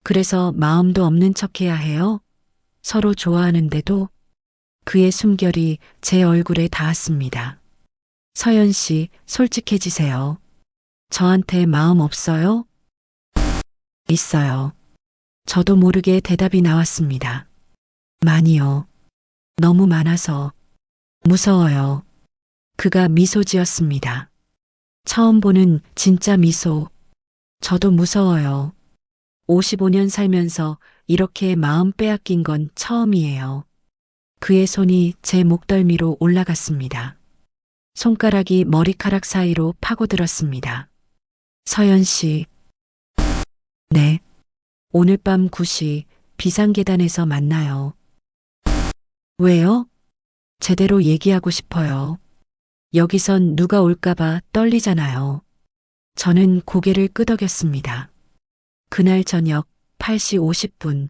그래서 마음도 없는 척해야 해요? 서로 좋아하는데도. 그의 숨결이 제 얼굴에 닿았습니다. 서연 씨, 솔직해지세요. 저한테 마음 없어요? 있어요. 저도 모르게 대답이 나왔습니다. 많이요. 너무 많아서. 무서워요. 그가 미소 지었습니다. 처음 보는 진짜 미소. 저도 무서워요. 55년 살면서 이렇게 마음 빼앗긴 건 처음이에요. 그의 손이 제 목덜미로 올라갔습니다. 손가락이 머리카락 사이로 파고들었습니다. 서연 씨. 네. 오늘 밤 9시 비상계단에서 만나요. 왜요? 제대로 얘기하고 싶어요. 여기선 누가 올까봐 떨리잖아요. 저는 고개를 끄덕였습니다. 그날 저녁 8시 50분.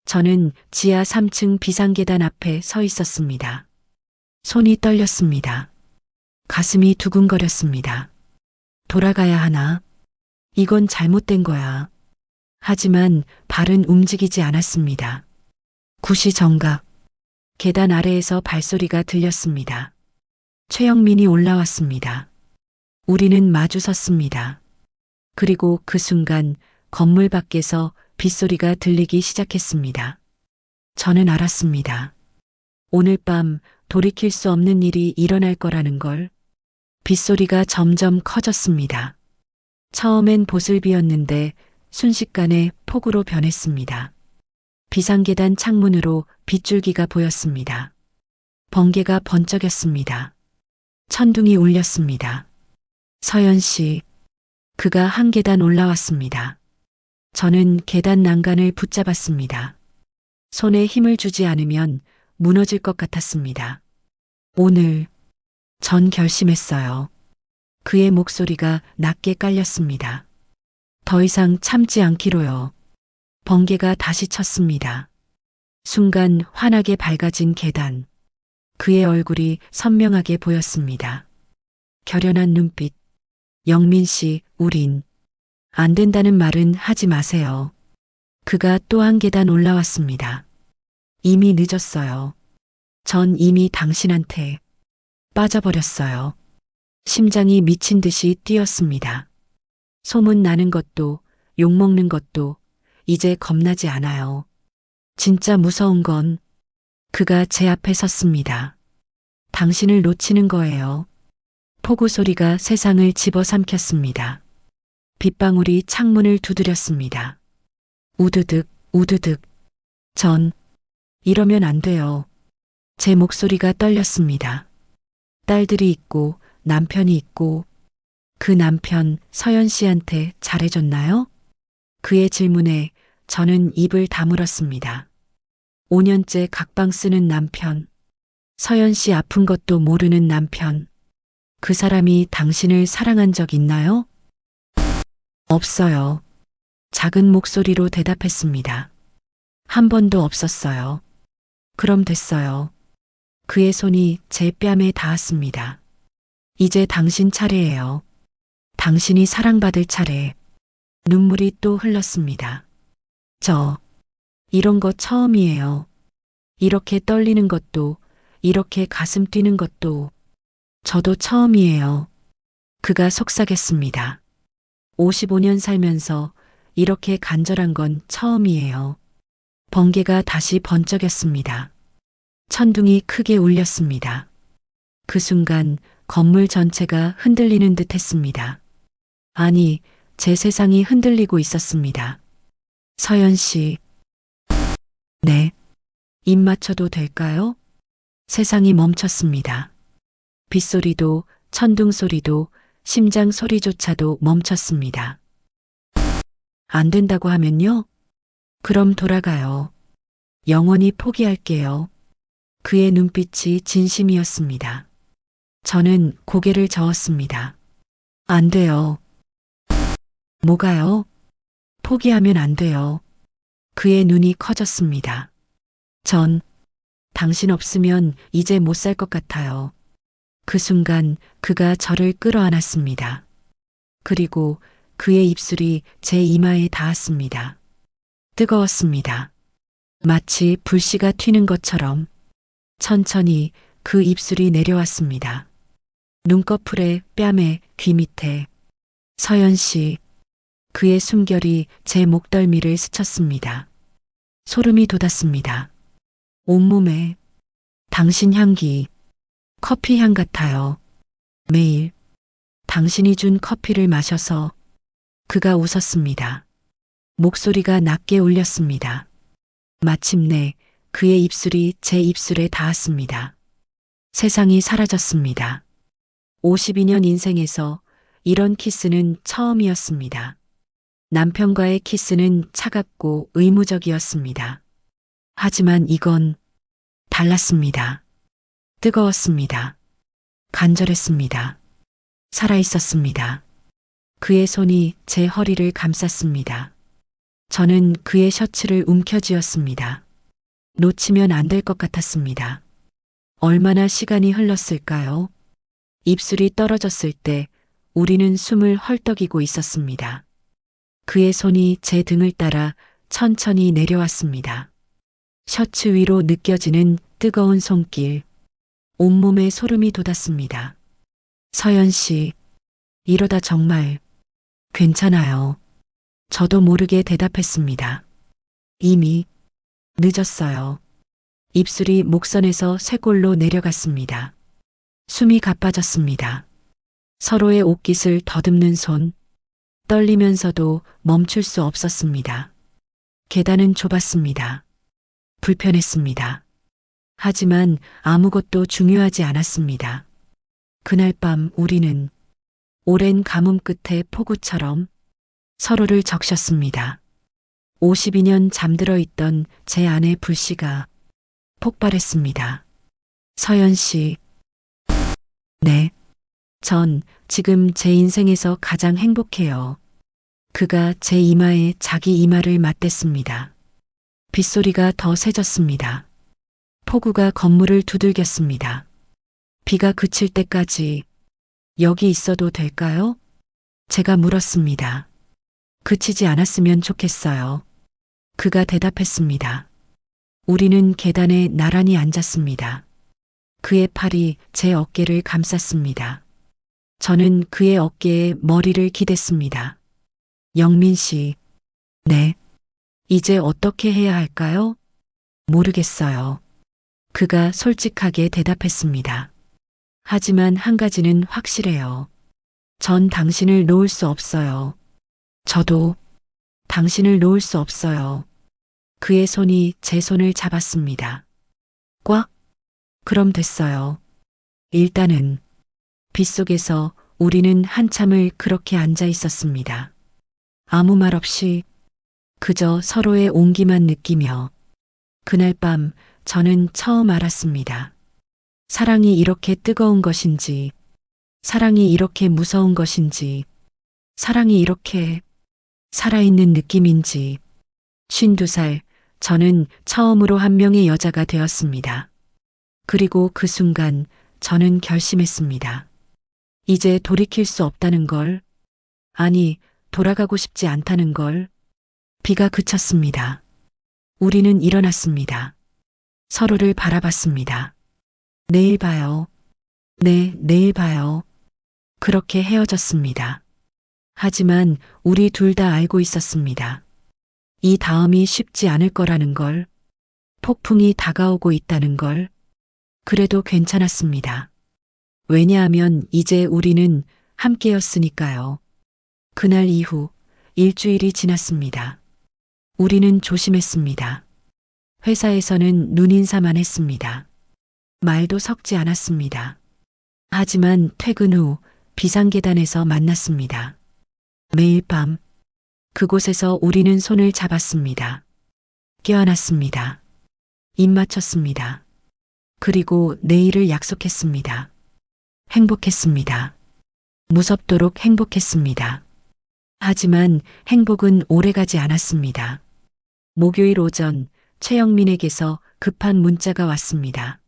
저는 지하 3층 비상계단 앞에 서 있었습니다. 손이 떨렸습니다. 가슴이 두근거렸습니다. 돌아가야 하나? 이건 잘못된 거야. 하지만 발은 움직이지 않았습니다. 9시 정각. 계단 아래에서 발소리가 들렸습니다. 최영민이 올라왔습니다. 우리는 마주 섰습니다. 그리고 그 순간 건물 밖에서 빗소리가 들리기 시작했습니다. 저는 알았습니다. 오늘 밤 돌이킬 수 없는 일이 일어날 거라는 걸. 빗소리가 점점 커졌습니다. 처음엔 보슬비였는데 순식간에 폭우로 변했습니다. 비상계단 창문으로 빗줄기가 보였습니다. 번개가 번쩍였습니다. 천둥이 울렸습니다. 서연 씨. 그가 한 계단 올라왔습니다. 저는 계단 난간을 붙잡았습니다. 손에 힘을 주지 않으면 무너질 것 같았습니다. 오늘 전 결심했어요. 그의 목소리가 낮게 깔렸습니다. 더 이상 참지 않기로요. 번개가 다시 쳤습니다. 순간 환하게 밝아진 계단. 그의 얼굴이 선명하게 보였습니다. 결연한 눈빛. 영민 씨, 우린 안 된다는 말은 하지 마세요. 그가 또 한 계단 올라왔습니다. 이미 늦었어요. 전 이미 당신한테 빠져버렸어요. 심장이 미친 듯이 뛰었습니다. 소문 나는 것도 욕먹는 것도 이제 겁나지 않아요. 진짜 무서운 건 그가 제 앞에 섰습니다. 당신을 놓치는 거예요. 폭우 소리가 세상을 집어삼켰습니다. 빗방울이 창문을 두드렸습니다. 우드득, 우드득. 전 이러면 안 돼요. 제 목소리가 떨렸습니다. 딸들이 있고 남편이 있고. 그 남편 서연 씨한테 잘해줬나요? 그의 질문에 저는 입을 다물었습니다. 5년째 각방 쓰는 남편. 서연 씨 아픈 것도 모르는 남편. 그 사람이 당신을 사랑한 적 있나요? 없어요. 작은 목소리로 대답했습니다. 한 번도 없었어요. 그럼 됐어요. 그의 손이 제 뺨에 닿았습니다. 이제 당신 차례예요. 당신이 사랑받을 차례. 눈물이 또 흘렀습니다. 저, 이런 거 처음이에요. 이렇게 떨리는 것도, 이렇게 가슴 뛰는 것도, 저도 처음이에요. 그가 속삭였습니다. 55년 살면서 이렇게 간절한 건 처음이에요. 번개가 다시 번쩍였습니다. 천둥이 크게 울렸습니다. 그 순간 건물 전체가 흔들리는 듯 했습니다. 아니, 제 세상이 흔들리고 있었습니다. 서연 씨. 네. 입 맞춰도 될까요? 세상이 멈췄습니다. 빗소리도, 천둥 소리도, 심장 소리조차도 멈췄습니다. 안 된다고 하면요? 그럼 돌아가요. 영원히 포기할게요. 그의 눈빛이 진심이었습니다. 저는 고개를 저었습니다. 안 돼요. 뭐가요? 포기하면 안 돼요. 그의 눈이 커졌습니다. 전 당신 없으면 이제 못 살 것 같아요. 그 순간 그가 저를 끌어안았습니다. 그리고 그의 입술이 제 이마에 닿았습니다. 뜨거웠습니다. 마치 불씨가 튀는 것처럼 천천히 그 입술이 내려왔습니다. 눈꺼풀에, 뺨에, 귀 밑에. 서연 씨. 그의 숨결이 제 목덜미를 스쳤습니다. 소름이 돋았습니다. 온몸에 당신 향기, 커피 향 같아요. 매일 당신이 준 커피를 마셔서. 그가 웃었습니다. 목소리가 낮게 울렸습니다. 마침내 그의 입술이 제 입술에 닿았습니다. 세상이 사라졌습니다. 52년 인생에서 이런 키스는 처음이었습니다. 남편과의 키스는 차갑고 의무적이었습니다. 하지만 이건 달랐습니다. 뜨거웠습니다. 간절했습니다. 살아있었습니다. 그의 손이 제 허리를 감쌌습니다. 저는 그의 셔츠를 움켜쥐었습니다. 놓치면 안 될 것 같았습니다. 얼마나 시간이 흘렀을까요? 입술이 떨어졌을 때 우리는 숨을 헐떡이고 있었습니다. 그의 손이 제 등을 따라 천천히 내려왔습니다. 셔츠 위로 느껴지는 뜨거운 손길. 온몸에 소름이 돋았습니다. 서연 씨, 이러다 정말 괜찮아요. 저도 모르게 대답했습니다. 이미 늦었어요. 입술이 목선에서 쇄골로 내려갔습니다. 숨이 가빠졌습니다. 서로의 옷깃을 더듬는 손, 떨리면서도 멈출 수 없었습니다. 계단은 좁았습니다. 불편했습니다. 하지만 아무것도 중요하지 않았습니다. 그날 밤 우리는 오랜 가뭄 끝에 폭우처럼 서로를 적셨습니다. 52년 잠들어 있던 제 안의 불씨가 폭발했습니다. 서연 씨. 네. 전 지금 제 인생에서 가장 행복해요. 그가 제 이마에 자기 이마를 맞댔습니다. 빗소리가 더 세졌습니다. 폭우가 건물을 두들겼습니다. 비가 그칠 때까지 여기 있어도 될까요? 제가 물었습니다. 그치지 않았으면 좋겠어요. 그가 대답했습니다. 우리는 계단에 나란히 앉았습니다. 그의 팔이 제 어깨를 감쌌습니다. 저는 그의 어깨에 머리를 기댔습니다. 영민 씨. 네. 이제 어떻게 해야 할까요? 모르겠어요. 그가 솔직하게 대답했습니다. 하지만 한 가지는 확실해요. 전 당신을 놓을 수 없어요. 저도 당신을 놓을 수 없어요. 그의 손이 제 손을 잡았습니다. 꽉? 그럼 됐어요. 일단은 빗속에서 우리는 한참을 그렇게 앉아 있었습니다. 아무 말 없이 그저 서로의 온기만 느끼며. 그날 밤 저는 처음 알았습니다. 사랑이 이렇게 뜨거운 것인지, 사랑이 이렇게 무서운 것인지, 사랑이 이렇게 살아있는 느낌인지. 52살, 저는 처음으로 한 명의 여자가 되었습니다. 그리고 그 순간 저는 결심했습니다. 이제 돌이킬 수 없다는 걸, 아니, 돌아가고 싶지 않다는 걸. 비가 그쳤습니다. 우리는 일어났습니다. 서로를 바라봤습니다. 내일 봐요. 네, 내일 봐요. 그렇게 헤어졌습니다. 하지만 우리 둘 다 알고 있었습니다. 이 다음이 쉽지 않을 거라는 걸, 폭풍이 다가오고 있다는 걸. 그래도 괜찮았습니다. 왜냐하면 이제 우리는 함께였으니까요. 그날 이후 일주일이 지났습니다. 우리는 조심했습니다. 회사에서는 눈인사만 했습니다. 말도 섞지 않았습니다. 하지만 퇴근 후 비상계단에서 만났습니다. 매일 밤 그곳에서 우리는 손을 잡았습니다. 껴안았습니다. 입 맞췄습니다. 그리고 내일을 약속했습니다. 행복했습니다. 무섭도록 행복했습니다. 하지만 행복은 오래가지 않았습니다. 목요일 오전 최영민에게서 급한 문자가 왔습니다.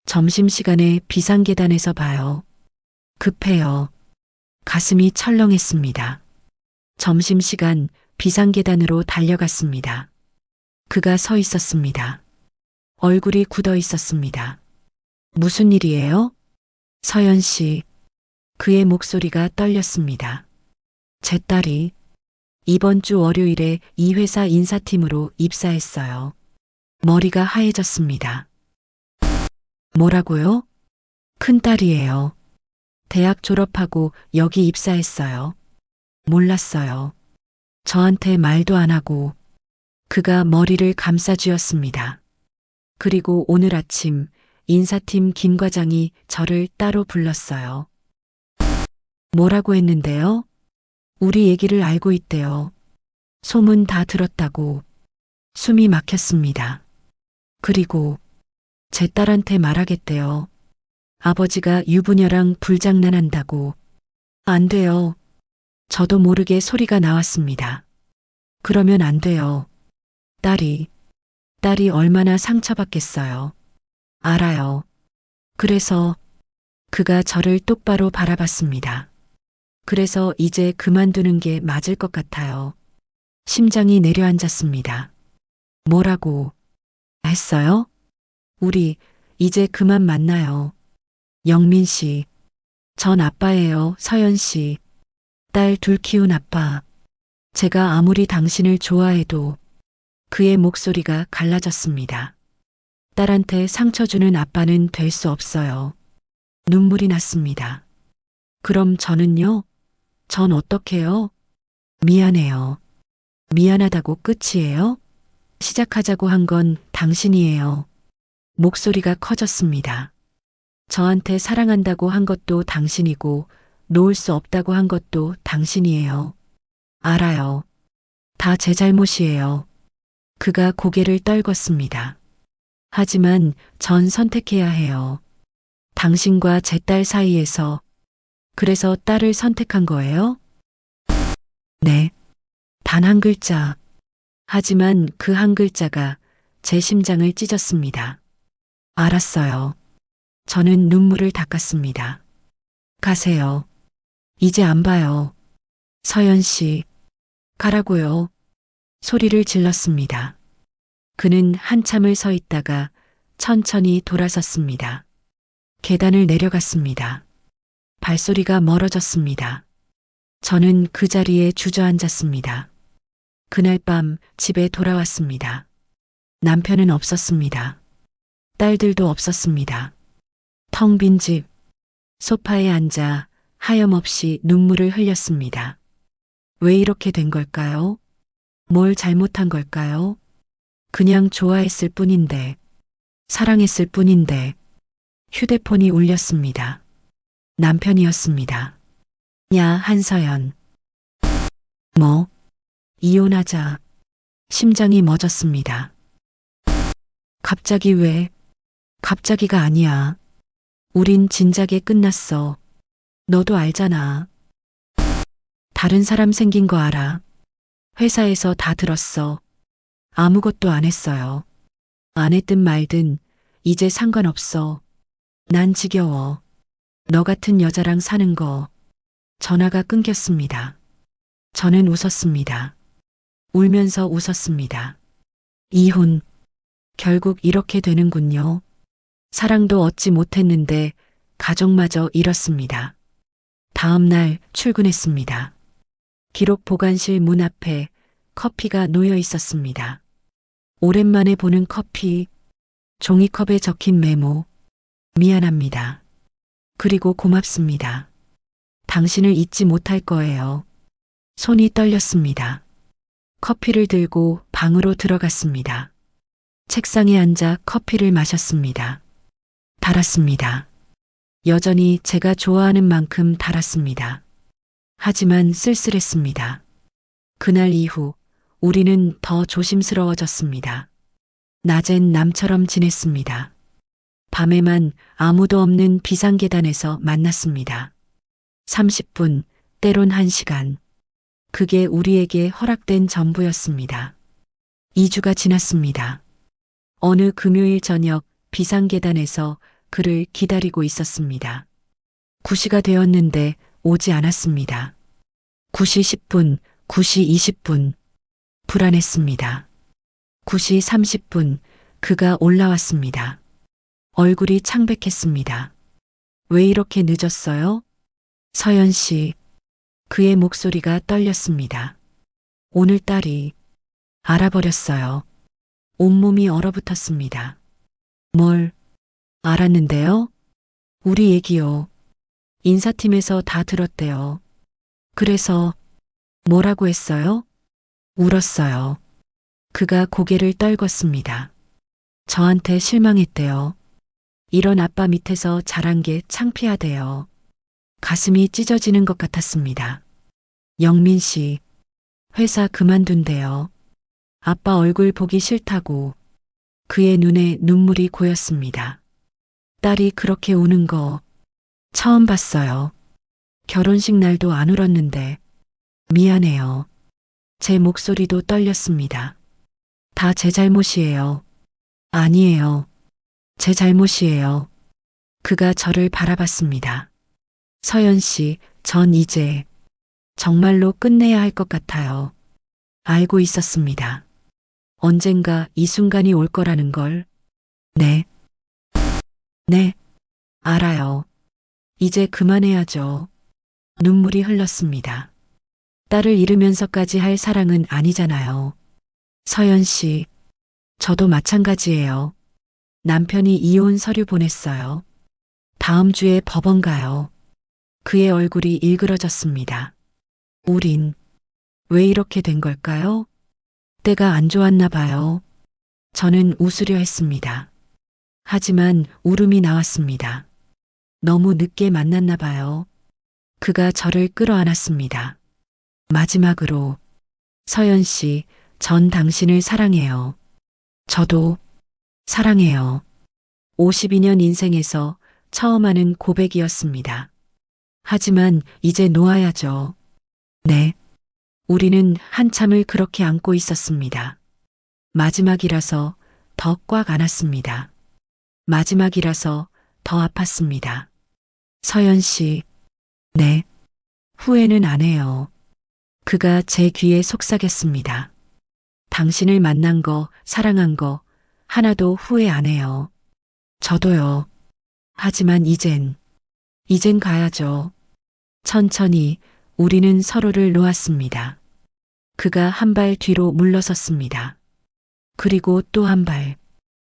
점심시간에 비상계단에서 봐요. 급해요. 가슴이 철렁했습니다. 점심시간 비상계단으로 달려갔습니다. 그가 서 있었습니다. 얼굴이 굳어 있었습니다. 무슨 일이에요? 서연 씨. 그의 목소리가 떨렸습니다. 제 딸이 이번 주 월요일에 이 회사 인사팀으로 입사했어요. 머리가 하얘졌습니다. 뭐라고요? 큰딸이에요. 대학 졸업하고 여기 입사했어요. 몰랐어요. 저한테 말도 안 하고. 그가 머리를 감싸쥐었습니다. 그리고 오늘 아침 인사팀 김 과장이 저를 따로 불렀어요. 뭐라고 했는데요? 우리 얘기를 알고 있대요. 소문 다 들었다고. 숨이 막혔습니다. 그리고 제 딸한테 말하겠대요. 아버지가 유부녀랑 불장난한다고. 안 돼요. 저도 모르게 소리가 나왔습니다. 그러면 안 돼요. 딸이 얼마나 상처받겠어요. 알아요. 그래서 그가 저를 똑바로 바라봤습니다. 그래서 이제 그만두는 게 맞을 것 같아요. 심장이 내려앉았습니다. 뭐라고 했어요? 우리 이제 그만 만나요. 영민 씨. 전 아빠예요, 서연 씨. 딸 둘 키운 아빠. 제가 아무리 당신을 좋아해도. 그의 목소리가 갈라졌습니다. 딸한테 상처 주는 아빠는 될 수 없어요. 눈물이 났습니다. 그럼 저는요? 전 어떡해요? 미안해요. 미안하다고 끝이에요? 시작하자고 한 건 당신이에요. 목소리가 커졌습니다. 저한테 사랑한다고 한 것도 당신이고 놓을 수 없다고 한 것도 당신이에요. 알아요. 다 제 잘못이에요. 그가 고개를 떨궜습니다. 하지만 전 선택해야 해요. 당신과 제 딸 사이에서. 그래서 딸을 선택한 거예요? 네. 단 한 글자. 하지만 그 한 글자가 제 심장을 찢었습니다. 알았어요. 저는 눈물을 닦았습니다. 가세요. 이제 안 봐요. 서연 씨. 가라고요. 소리를 질렀습니다. 그는 한참을 서 있다가 천천히 돌아섰습니다. 계단을 내려갔습니다. 발소리가 멀어졌습니다. 저는 그 자리에 주저앉았습니다. 그날 밤 집에 돌아왔습니다. 남편은 없었습니다. 딸들도 없었습니다. 텅 빈 집, 소파에 앉아 하염없이 눈물을 흘렸습니다. 왜 이렇게 된 걸까요? 뭘 잘못한 걸까요? 그냥 좋아했을 뿐인데, 사랑했을 뿐인데. 휴대폰이 울렸습니다. 남편이었습니다. 야, 한서연. 뭐? 이혼하자. 심장이 멎었습니다. 갑자기 왜? 갑자기가 아니야. 우린 진작에 끝났어. 너도 알잖아. 다른 사람 생긴 거 알아. 회사에서 다 들었어. 아무것도 안 했어요. 안 했든 말든 이제 상관없어. 난 지겨워. 너 같은 여자랑 사는 거. 전화가 끊겼습니다. 저는 웃었습니다. 울면서 웃었습니다. 이혼. 결국 이렇게 되는군요. 사랑도 얻지 못했는데 가족마저 잃었습니다. 다음 날 출근했습니다. 기록 보관실 문 앞에 커피가 놓여 있었습니다. 오랜만에 보는 커피, 종이컵에 적힌 메모. 미안합니다. 그리고 고맙습니다. 당신을 잊지 못할 거예요. 손이 떨렸습니다. 커피를 들고 방으로 들어갔습니다. 책상에 앉아 커피를 마셨습니다. 달았습니다. 여전히 제가 좋아하는 만큼 달았습니다. 하지만 쓸쓸했습니다. 그날 이후 우리는 더 조심스러워졌습니다. 낮엔 남처럼 지냈습니다. 밤에만 아무도 없는 비상계단에서 만났습니다. 30분, 때론 1시간. 그게 우리에게 허락된 전부였습니다. 2주가 지났습니다. 어느 금요일 저녁 비상계단에서 그를 기다리고 있었습니다. 9시가 되었는데 오지 않았습니다. 9시 10분, 9시 20분. 불안했습니다. 9시 30분, 그가 올라왔습니다. 얼굴이 창백했습니다. 왜 이렇게 늦었어요? 서연 씨. 그의 목소리가 떨렸습니다. 오늘 딸이 알아버렸어요. 온몸이 얼어붙었습니다. 뭘 알았는데요? 우리 얘기요. 인사팀에서 다 들었대요. 그래서 뭐라고 했어요? 울었어요. 그가 고개를 떨궜습니다. 저한테 실망했대요. 이런 아빠 밑에서 자란 게 창피하대요. 가슴이 찢어지는 것 같았습니다. 영민 씨, 회사 그만둔대요. 아빠 얼굴 보기 싫다고. 그의 눈에 눈물이 고였습니다. 딸이 그렇게 우는 거 처음 봤어요. 결혼식 날도 안 울었는데. 미안해요. 제 목소리도 떨렸습니다. 다 제 잘못이에요. 아니에요. 제 잘못이에요. 그가 저를 바라봤습니다. 서연 씨, 전 이제 정말로 끝내야 할 것 같아요. 알고 있었습니다. 언젠가 이 순간이 올 거라는 걸. 네. 네. 알아요. 이제 그만해야죠. 눈물이 흘렀습니다. 딸을 잃으면서까지 할 사랑은 아니잖아요. 서연 씨, 저도 마찬가지예요. 남편이 이혼 서류 보냈어요. 다음 주에 법원 가요. 그의 얼굴이 일그러졌습니다. 우린 왜 이렇게 된 걸까요? 때가 안 좋았나 봐요. 저는 웃으려 했습니다. 하지만 울음이 나왔습니다. 너무 늦게 만났나 봐요. 그가 저를 끌어안았습니다. 마지막으로, 서연 씨, 전 당신을 사랑해요. 저도 사랑해요. 52년 인생에서 처음 하는 고백이었습니다. 하지만 이제 놓아야죠. 네. 우리는 한참을 그렇게 안고 있었습니다. 마지막이라서 더 꽉 안았습니다. 마지막이라서 더 아팠습니다. 서연 씨, 네. 후회는 안 해요. 그가 제 귀에 속삭였습니다. 당신을 만난 거, 사랑한 거, 하나도 후회 안 해요. 저도요. 하지만 이젠 가야죠. 천천히 우리는 서로를 놓았습니다. 그가 한 발 뒤로 물러섰습니다. 그리고 또 한 발.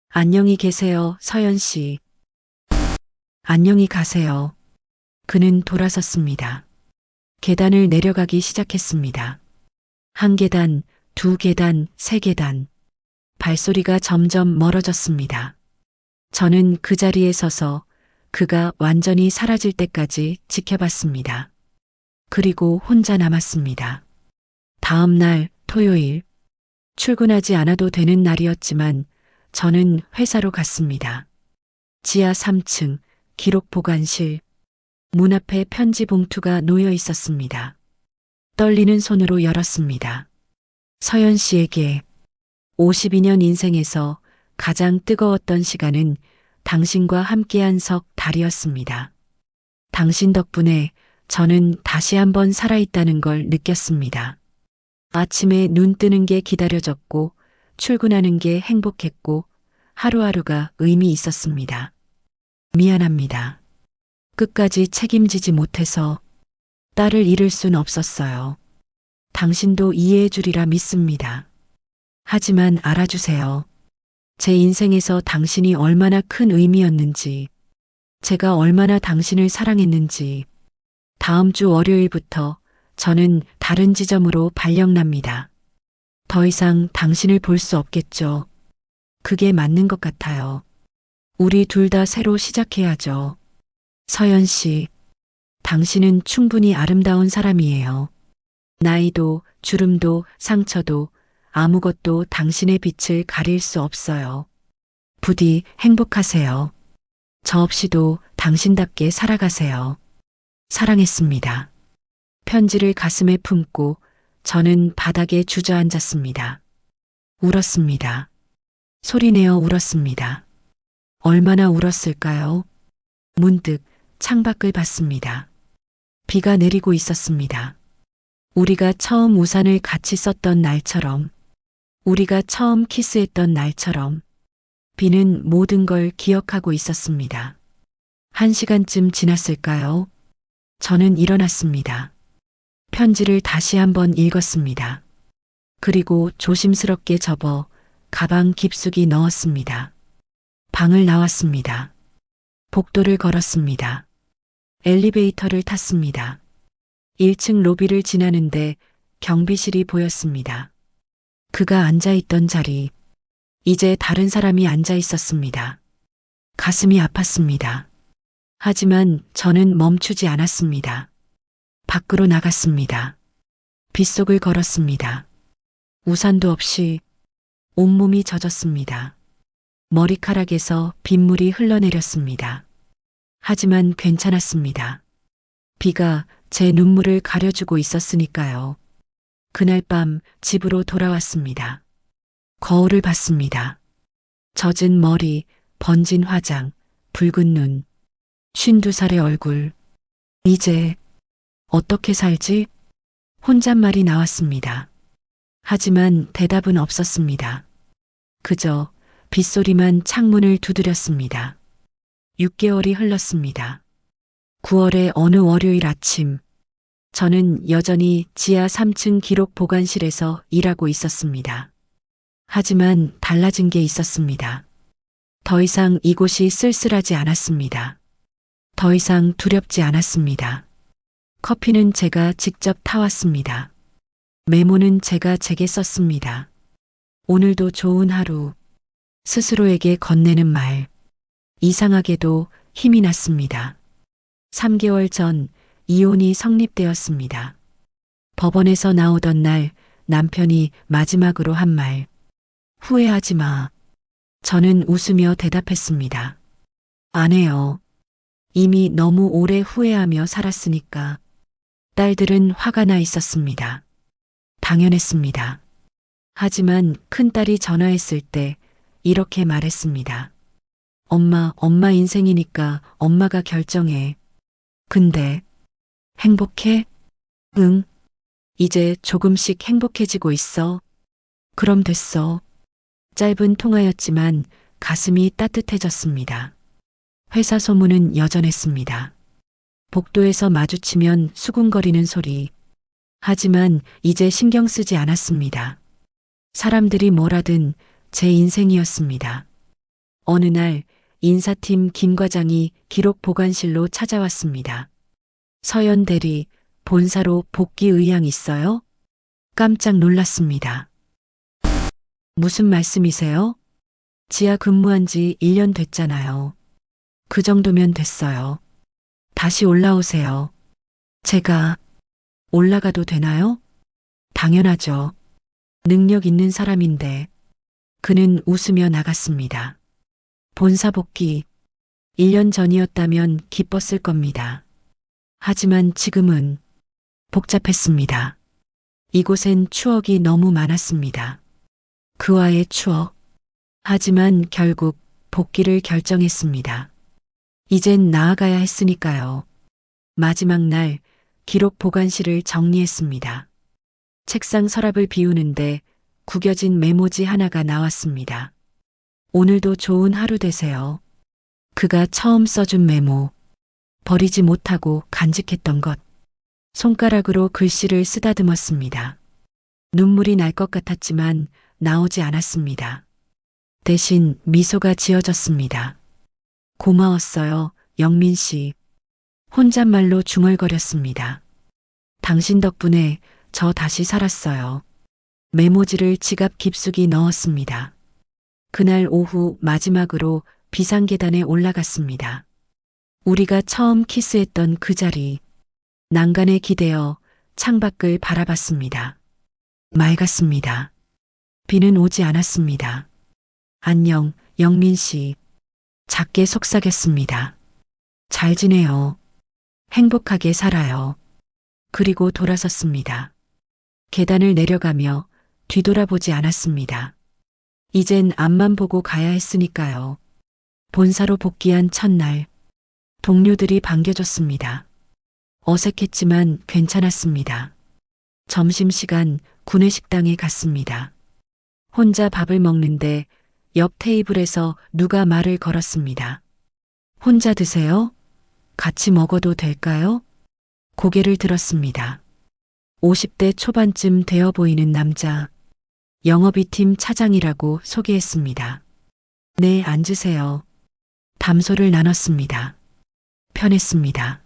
안녕히 계세요, 서연 씨. 안녕히 가세요. 그는 돌아섰습니다. 계단을 내려가기 시작했습니다. 한 계단, 두 계단, 세 계단. 발소리가 점점 멀어졌습니다. 저는 그 자리에 서서 그가 완전히 사라질 때까지 지켜봤습니다. 그리고 혼자 남았습니다. 다음 날 토요일, 출근하지 않아도 되는 날이었지만 저는 회사로 갔습니다. 지하 3층 기록 보관실. 문 앞에 편지 봉투가 놓여 있었습니다. 떨리는 손으로 열었습니다. 서연 씨에게 52년 인생에서 가장 뜨거웠던 시간은 당신과 함께한 석 달이었습니다. 당신 덕분에 저는 다시 한번 살아있다는 걸 느꼈습니다. 아침에 눈 뜨는 게 기다려졌고 출근하는 게 행복했고 하루하루가 의미 있었습니다. 미안합니다. 끝까지 책임지지 못해서 딸을 잃을 순 없었어요. 당신도 이해해 주리라 믿습니다. 하지만 알아주세요. 제 인생에서 당신이 얼마나 큰 의미였는지, 제가 얼마나 당신을 사랑했는지, 다음 주 월요일부터 저는 다른 지점으로 발령납니다. 더 이상 당신을 볼 수 없겠죠. 그게 맞는 것 같아요. 우리 둘 다 새로 시작해야죠. 서연 씨, 당신은 충분히 아름다운 사람이에요. 나이도, 주름도, 상처도 아무것도 당신의 빛을 가릴 수 없어요. 부디 행복하세요. 저 없이도 당신답게 살아가세요. 사랑했습니다. 편지를 가슴에 품고 저는 바닥에 주저앉았습니다. 울었습니다. 소리내어 울었습니다. 얼마나 울었을까요? 문득 창밖을 봤습니다. 비가 내리고 있었습니다. 우리가 처음 우산을 같이 썼던 날처럼, 우리가 처음 키스했던 날처럼, 비는 모든 걸 기억하고 있었습니다. 1시간쯤 지났을까요? 저는 일어났습니다. 편지를 다시 한번 읽었습니다. 그리고 조심스럽게 접어 가방 깊숙이 넣었습니다. 방을 나왔습니다. 복도를 걸었습니다. 엘리베이터를 탔습니다. 1층 로비를 지나는데 경비실이 보였습니다. 그가 앉아있던 자리, 이제 다른 사람이 앉아 있었습니다. 가슴이 아팠습니다. 하지만 저는 멈추지 않았습니다. 밖으로 나갔습니다. 빗속을 걸었습니다. 우산도 없이 온몸이 젖었습니다. 머리카락에서 빗물이 흘러내렸습니다. 하지만 괜찮았습니다. 비가 제 눈물을 가려주고 있었으니까요. 그날 밤 집으로 돌아왔습니다. 거울을 봤습니다. 젖은 머리, 번진 화장, 붉은 눈, 52살의 얼굴. 이제 어떻게 살지? 혼잣말이 나왔습니다. 하지만 대답은 없었습니다. 그저 빗소리만 창문을 두드렸습니다. 6개월이 흘렀습니다. 9월의 어느 월요일 아침, 저는 여전히 지하 3층 기록 보관실에서 일하고 있었습니다. 하지만 달라진 게 있었습니다. 더 이상 이곳이 쓸쓸하지 않았습니다. 더 이상 두렵지 않았습니다. 커피는 제가 직접 타왔습니다. 메모는 제가 제게 썼습니다. 오늘도 좋은 하루. 스스로에게 건네는 말. 이상하게도 힘이 났습니다. 3개월 전 이혼이 성립되었습니다. 법원에서 나오던 날 남편이 마지막으로 한 말. 후회하지 마. 저는 웃으며 대답했습니다. 안 해요. 이미 너무 오래 후회하며 살았으니까. 딸들은 화가 나 있었습니다. 당연했습니다. 하지만 큰딸이 전화했을 때 이렇게 말했습니다. 엄마 인생이니까 엄마가 결정해. 근데 행복해? 응. 이제 조금씩 행복해지고 있어. 그럼 됐어. 짧은 통화였지만 가슴이 따뜻해졌습니다. 회사 소문은 여전했습니다. 복도에서 마주치면 수군거리는 소리. 하지만 이제 신경 쓰지 않았습니다. 사람들이 뭐라든 제 인생이었습니다. 어느 날 인사팀 김 과장이 기록 보관실로 찾아왔습니다. 서연 대리, 본사로 복귀 의향 있어요? 깜짝 놀랐습니다. 무슨 말씀이세요? 지하 근무한 지 1년 됐잖아요. 그 정도면 됐어요. 다시 올라오세요. 제가 올라가도 되나요? 당연하죠. 능력 있는 사람인데. 그는 웃으며 나갔습니다. 본사 복귀 1년 전이었다면 기뻤을 겁니다. 하지만 지금은 복잡했습니다. 이곳엔 추억이 너무 많았습니다. 그와의 추억. 하지만 결국 복귀를 결정했습니다. 이젠 나아가야 했으니까요. 마지막 날 기록 보관실을 정리했습니다. 책상 서랍을 비우는데 구겨진 메모지 하나가 나왔습니다. 오늘도 좋은 하루 되세요. 그가 처음 써준 메모. 버리지 못하고 간직했던 것. 손가락으로 글씨를 쓰다듬었습니다. 눈물이 날 것 같았지만 나오지 않았습니다. 대신 미소가 지어졌습니다. 고마웠어요, 영민 씨. 혼잣말로 중얼거렸습니다. 당신 덕분에 저 다시 살았어요. 메모지를 지갑 깊숙이 넣었습니다. 그날 오후 마지막으로 비상계단에 올라갔습니다. 우리가 처음 키스했던 그 자리. 난간에 기대어 창밖을 바라봤습니다. 맑았습니다. 비는 오지 않았습니다. 안녕, 영민 씨. 작게 속삭였습니다. 잘 지내요. 행복하게 살아요. 그리고 돌아섰습니다. 계단을 내려가며 뒤돌아보지 않았습니다. 이젠 앞만 보고 가야 했으니까요. 본사로 복귀한 첫날, 동료들이 반겨줬습니다. 어색했지만 괜찮았습니다. 점심시간 구내식당에 갔습니다. 혼자 밥을 먹는데 옆 테이블에서 누가 말을 걸었습니다. 혼자 드세요? 같이 먹어도 될까요? 고개를 들었습니다. 50대 초반쯤 되어 보이는 남자. 영업이팀 차장이라고 소개했습니다. 네, 앉으세요. 담소를 나눴습니다. 편했습니다.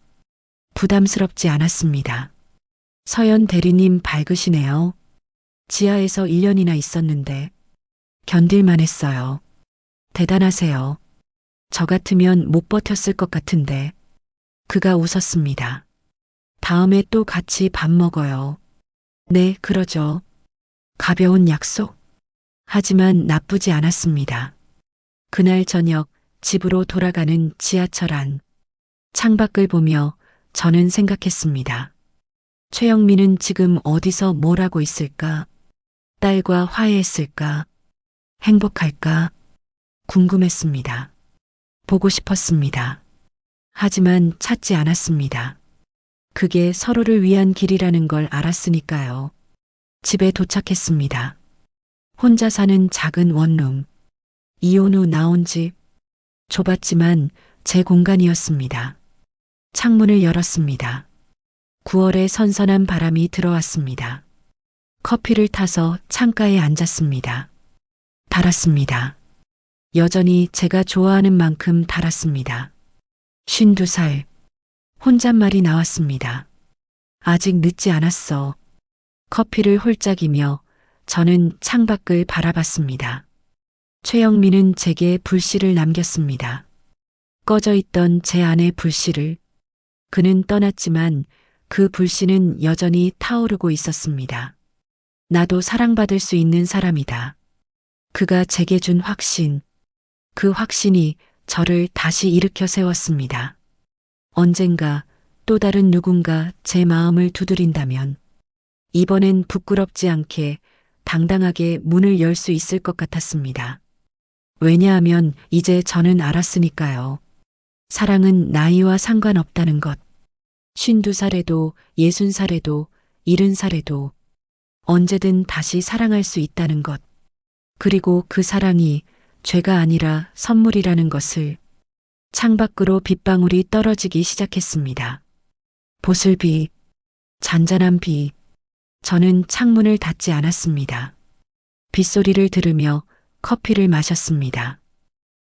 부담스럽지 않았습니다. 서연 대리님 밝으시네요. 지하에서 1년이나 있었는데 견딜만 했어요. 대단하세요. 저 같으면 못 버텼을 것 같은데. 그가 웃었습니다. 다음에 또 같이 밥 먹어요. 네, 그러죠. 가벼운 약속. 하지만 나쁘지 않았습니다. 그날 저녁 집으로 돌아가는 지하철 안. 창밖을 보며 저는 생각했습니다. 최영민은 지금 어디서 뭘 하고 있을까? 딸과 화해했을까? 행복할까? 궁금했습니다. 보고 싶었습니다. 하지만 찾지 않았습니다. 그게 서로를 위한 길이라는 걸 알았으니까요. 집에 도착했습니다. 혼자 사는 작은 원룸. 이혼 후 나온 집. 좁았지만 제 공간이었습니다. 창문을 열었습니다. 9월의 선선한 바람이 들어왔습니다. 커피를 타서 창가에 앉았습니다. 달았습니다. 여전히 제가 좋아하는 만큼 달았습니다. 52살. 혼잣말이 나왔습니다. 아직 늦지 않았어. 커피를 홀짝이며 저는 창밖을 바라봤습니다. 최영민은 제게 불씨를 남겼습니다. 꺼져 있던 제 안의 불씨를. 그는 떠났지만 그 불씨는 여전히 타오르고 있었습니다. 나도 사랑받을 수 있는 사람이다. 그가 제게 준 확신. 그 확신이 저를 다시 일으켜 세웠습니다. 언젠가 또 다른 누군가 제 마음을 두드린다면 이번엔 부끄럽지 않게 당당하게 문을 열 수 있을 것 같았습니다. 왜냐하면 이제 저는 알았으니까요. 사랑은 나이와 상관없다는 것. 52살에도 60살에도 70살에도 언제든 다시 사랑할 수 있다는 것. 그리고 그 사랑이 죄가 아니라 선물이라는 것을. 창밖으로 빗방울이 떨어지기 시작했습니다. 보슬비, 잔잔한 비. 저는 창문을 닫지 않았습니다. 빗소리를 들으며 커피를 마셨습니다.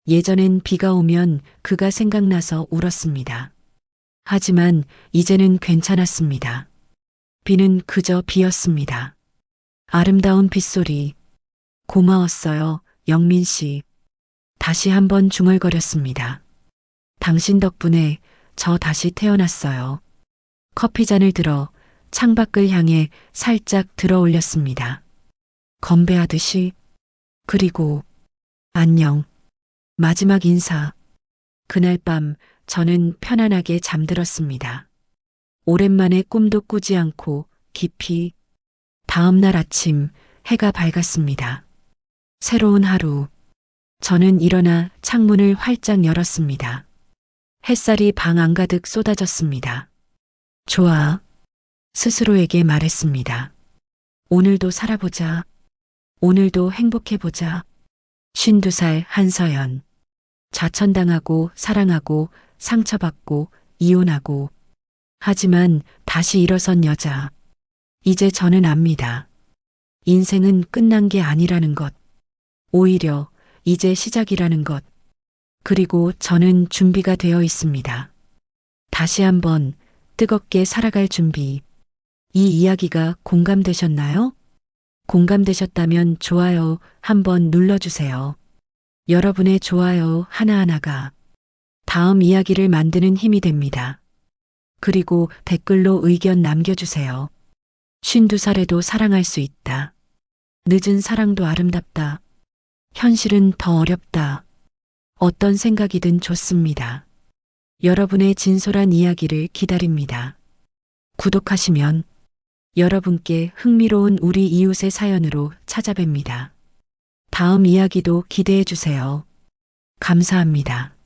예전엔 비가 오면 그가 생각나서 울었습니다. 하지만 이제는 괜찮았습니다. 비는 그저 비였습니다. 아름다운 빗소리. 고마웠어요, 영민 씨. 다시 한번 중얼거렸습니다. 당신 덕분에 저 다시 태어났어요. 커피잔을 들어 창밖을 향해 살짝 들어 올렸습니다. 건배하듯이. 그리고 안녕. 마지막 인사. 그날 밤 저는 편안하게 잠들었습니다. 오랜만에 꿈도 꾸지 않고 깊이 다음 날 아침 해가 밝았습니다. 새로운 하루. 저는 일어나 창문을 활짝 열었습니다. 햇살이 방 안가득 쏟아졌습니다. 좋아. 스스로에게 말했습니다. 오늘도 살아보자. 오늘도 행복해보자. 52살 한서연. 자천당하고 사랑하고 상처받고 이혼하고 하지만 다시 일어선 여자. 이제 저는 압니다. 인생은 끝난 게 아니라는 것. 오히려 이제 시작이라는 것. 그리고 저는 준비가 되어 있습니다. 다시 한번 뜨겁게 살아갈 준비. 이 이야기가 공감되셨나요? 공감되셨다면 좋아요 한번 눌러주세요. 여러분의 좋아요 하나하나가 다음 이야기를 만드는 힘이 됩니다. 그리고 댓글로 의견 남겨주세요. 52살에도 사랑할 수 있다. 늦은 사랑도 아름답다. 현실은 더 어렵다. 어떤 생각이든 좋습니다. 여러분의 진솔한 이야기를 기다립니다. 구독하시면 여러분께 흥미로운 우리 이웃의 사연으로 찾아뵙니다. 다음 이야기도 기대해 주세요. 감사합니다.